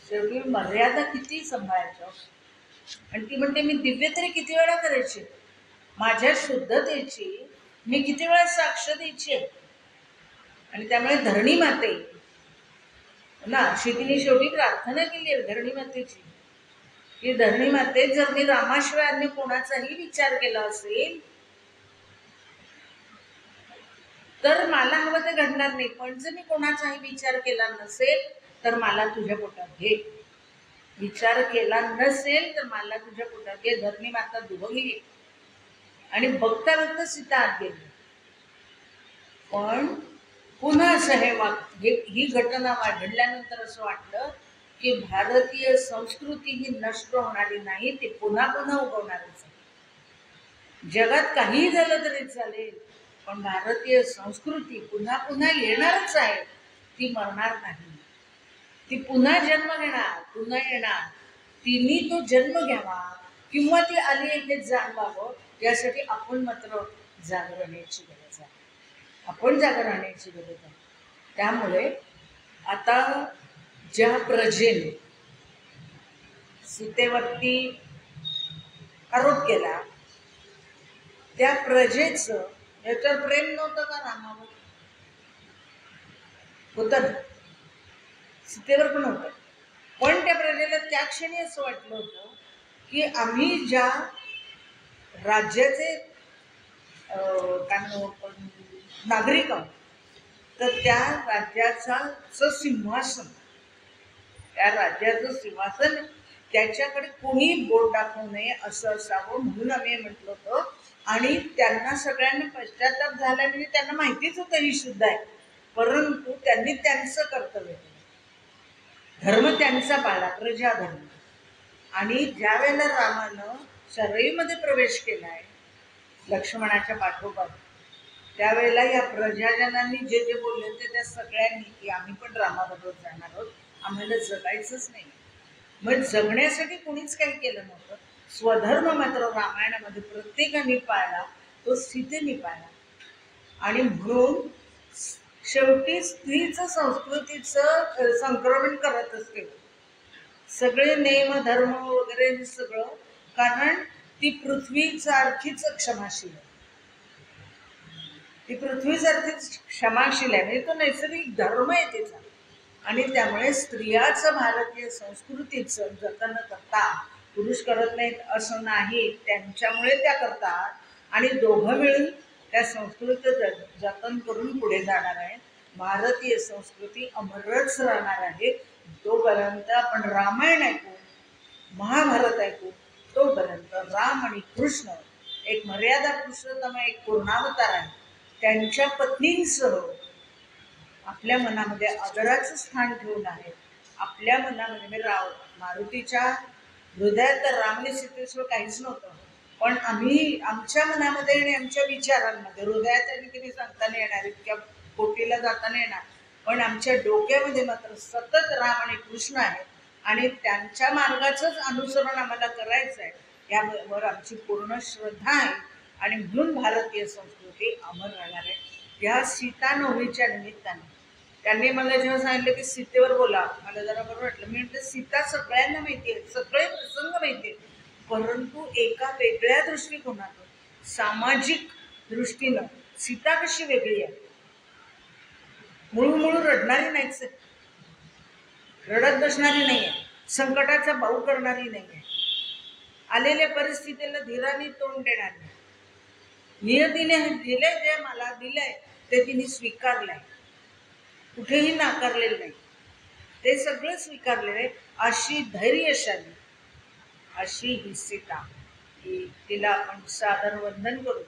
[SPEAKER 1] शेवटी मर्यादा किती सांभाळायच्या. आणि ती म्हणते मी दिव्य तरी किती वेळा करायची, माझ्या शुद्धतेची मी किती वेळा साक्ष द्यायची आहे. आणि त्यामुळे धरणी माते ना, तिने शेवटी प्रार्थना केली आहे धरणी मातेची की धरणी माते, जर मी रामाशिवाय अन्य कोणाचाही विचार केला असेल तर मला हवं ते घडणार नाही, पण जर मी कोणाचाही विचार केला नसेल तर मला तुझ्या पोटात घे, विचार केला नसेल तर मला तुझ्या पोटात घे. धरणी माता दुभंगली आणि बघता बघता सीता आत गेली. पण पुन्हा असं ही घटना घडल्यानंतर असं वाटलं की भारतीय संस्कृती ही नष्ट होणारी नाही, ती पुन्हा पुन्हा उगवणारच आहे. जगात काहीही झालं तरी चालेल, पण भारतीय संस्कृती पुन्हा पुन्हा येणारच आहे, ती मरणार नाही, ती पुन्हा जन्म घेणार, पुन्हा येणार. तिने तो जन्म घ्यावा किंवा ती आली हे जाणवावं, यासाठी आपण मात्र जागे राहण्याची गरज आहे, आपण जागे राहण्याची गरज आहे. त्यामुळे आता ज्या प्रजेने सीतेवरती आरोप केला त्या प्रजेचं याच्यावर प्रेम नव्हतं का रामावर? होतं ना, सीतेवर पण होतं. पण त्या प्रजेला त्या क्षणी असं वाटलं होतं की आम्ही ज्या राज्याचे काय म्हणू आपण नागरिक आहोत, तर त्या राज्याचं सिंहासन, त्या राज्याचं सिंहासन त्याच्याकडे कोणी बोट दाखवू नये असं असावं म्हणून आम्ही म्हटलं होतं. आणि त्यांना सगळ्यांना पश्चाताप झाला म्हणजे त्यांना माहितीच होतं ही शुद्ध आहे, परंतु त्यांनी त्यांचं कर्तव्य केलं, धर्म त्यांचा पाळला, प्रजाधर्म. आणि ज्या वेळेला रामानं शरईमध्ये प्रवेश केलाय लक्ष्मणाच्या पाठोपाठ, त्यावेळेला या प्रजाजनांनी जे जे बोलले ते त्या सगळ्यांनी की आम्ही पण रामाबरोबर जाणार आहोत, आम्हाला जगायचंच नाही. मग जगण्यासाठी कुणीच काही केलं नव्हतं. स्वधर्म मात्र रामायणामध्ये प्रत्येकाने पाळला, तो सीतेने पाळला. आणि म्हणून शेवटी स्त्रीचं संस्कृतीचं संक्रमण करत असते, सगळे नेम धर्म वगैरे हे सगळं, कारण ती पृथ्वीसारखीच क्षमाशील आहे, ती पृथ्वीसारखीच क्षमाशील आहे, म्हणजे तो नैसर्गिक धर्म आहे तिचा. आणि त्यामुळे स्त्रियाचं भारतीय संस्कृतीचं जतन करता, पुरुष करत नाहीत असं नाही, त्यांच्यामुळे त्या करतात आणि दोघं मिळून त्या संस्कृतीचं जतन करून पुढे जाणार आहे. भारतीय संस्कृती अमरच राहणार आहे तोपर्यंत आपण रामायण ऐकू, महाभारत ऐकू, तोपर्यंत राम आणि कृष्ण एक मर्यादा पुरुषोत्तम, एक पूर्णावतार आहे, त्यांच्या पत्नींसह आपल्या मनामध्ये आदराचं स्थान ठेवून आहे. आपल्या मनामध्ये म्हणजे मारुतीच्या हृदयात तर राम आणि सीतेशिवाय काहीच नव्हतं, पण आम्ही आमच्या मनामध्ये आणि आमच्या विचारांमध्ये, हृदयात आणि कधी सांगता नाही येणार, इतक्या कोटीला जाता नाही येणार, पण आमच्या डोक्यामध्ये मात्र सतत राम आणि कृष्ण आहेत आणि त्यांच्या मार्गाचंच अनुसरण आम्हाला करायचं आहे, यावर आमची पूर्ण श्रद्धा आहे. आणि म्हणून भारतीय संस्कृती अमर राहणार आहे. या सीता नवमीच्या निमित्ताने त्यांनी मला जेव्हा सांगितलं की सीतेवर बोला, मला जरा बरं वाटलं. मी म्हटलं सीता सगळ्यांना माहिती आहे, सगळे प्रसंग माहिती आहेत, परंतु एका वेगळ्या दृष्टिकोनातून, सामाजिक दृष्टीनं सीता कशी वेगळी आहे. मुळू रडणारी नाहीच आहे, रडत बसणारी नाही आहे, संकटाचा बाऊ करणारी नाही आहे, आलेल्या परिस्थितीला धीराने तोंड देणार नाही. नियतीने दिले, जे मला दिलंय ते तिने स्वीकारलंय, कुठेही नाकारलेलं नाही, ते सगळं स्वीकारलेलं. अशी धैर्यशाली, अशी ही सीता, की तिला आपण सादर वंदन करू.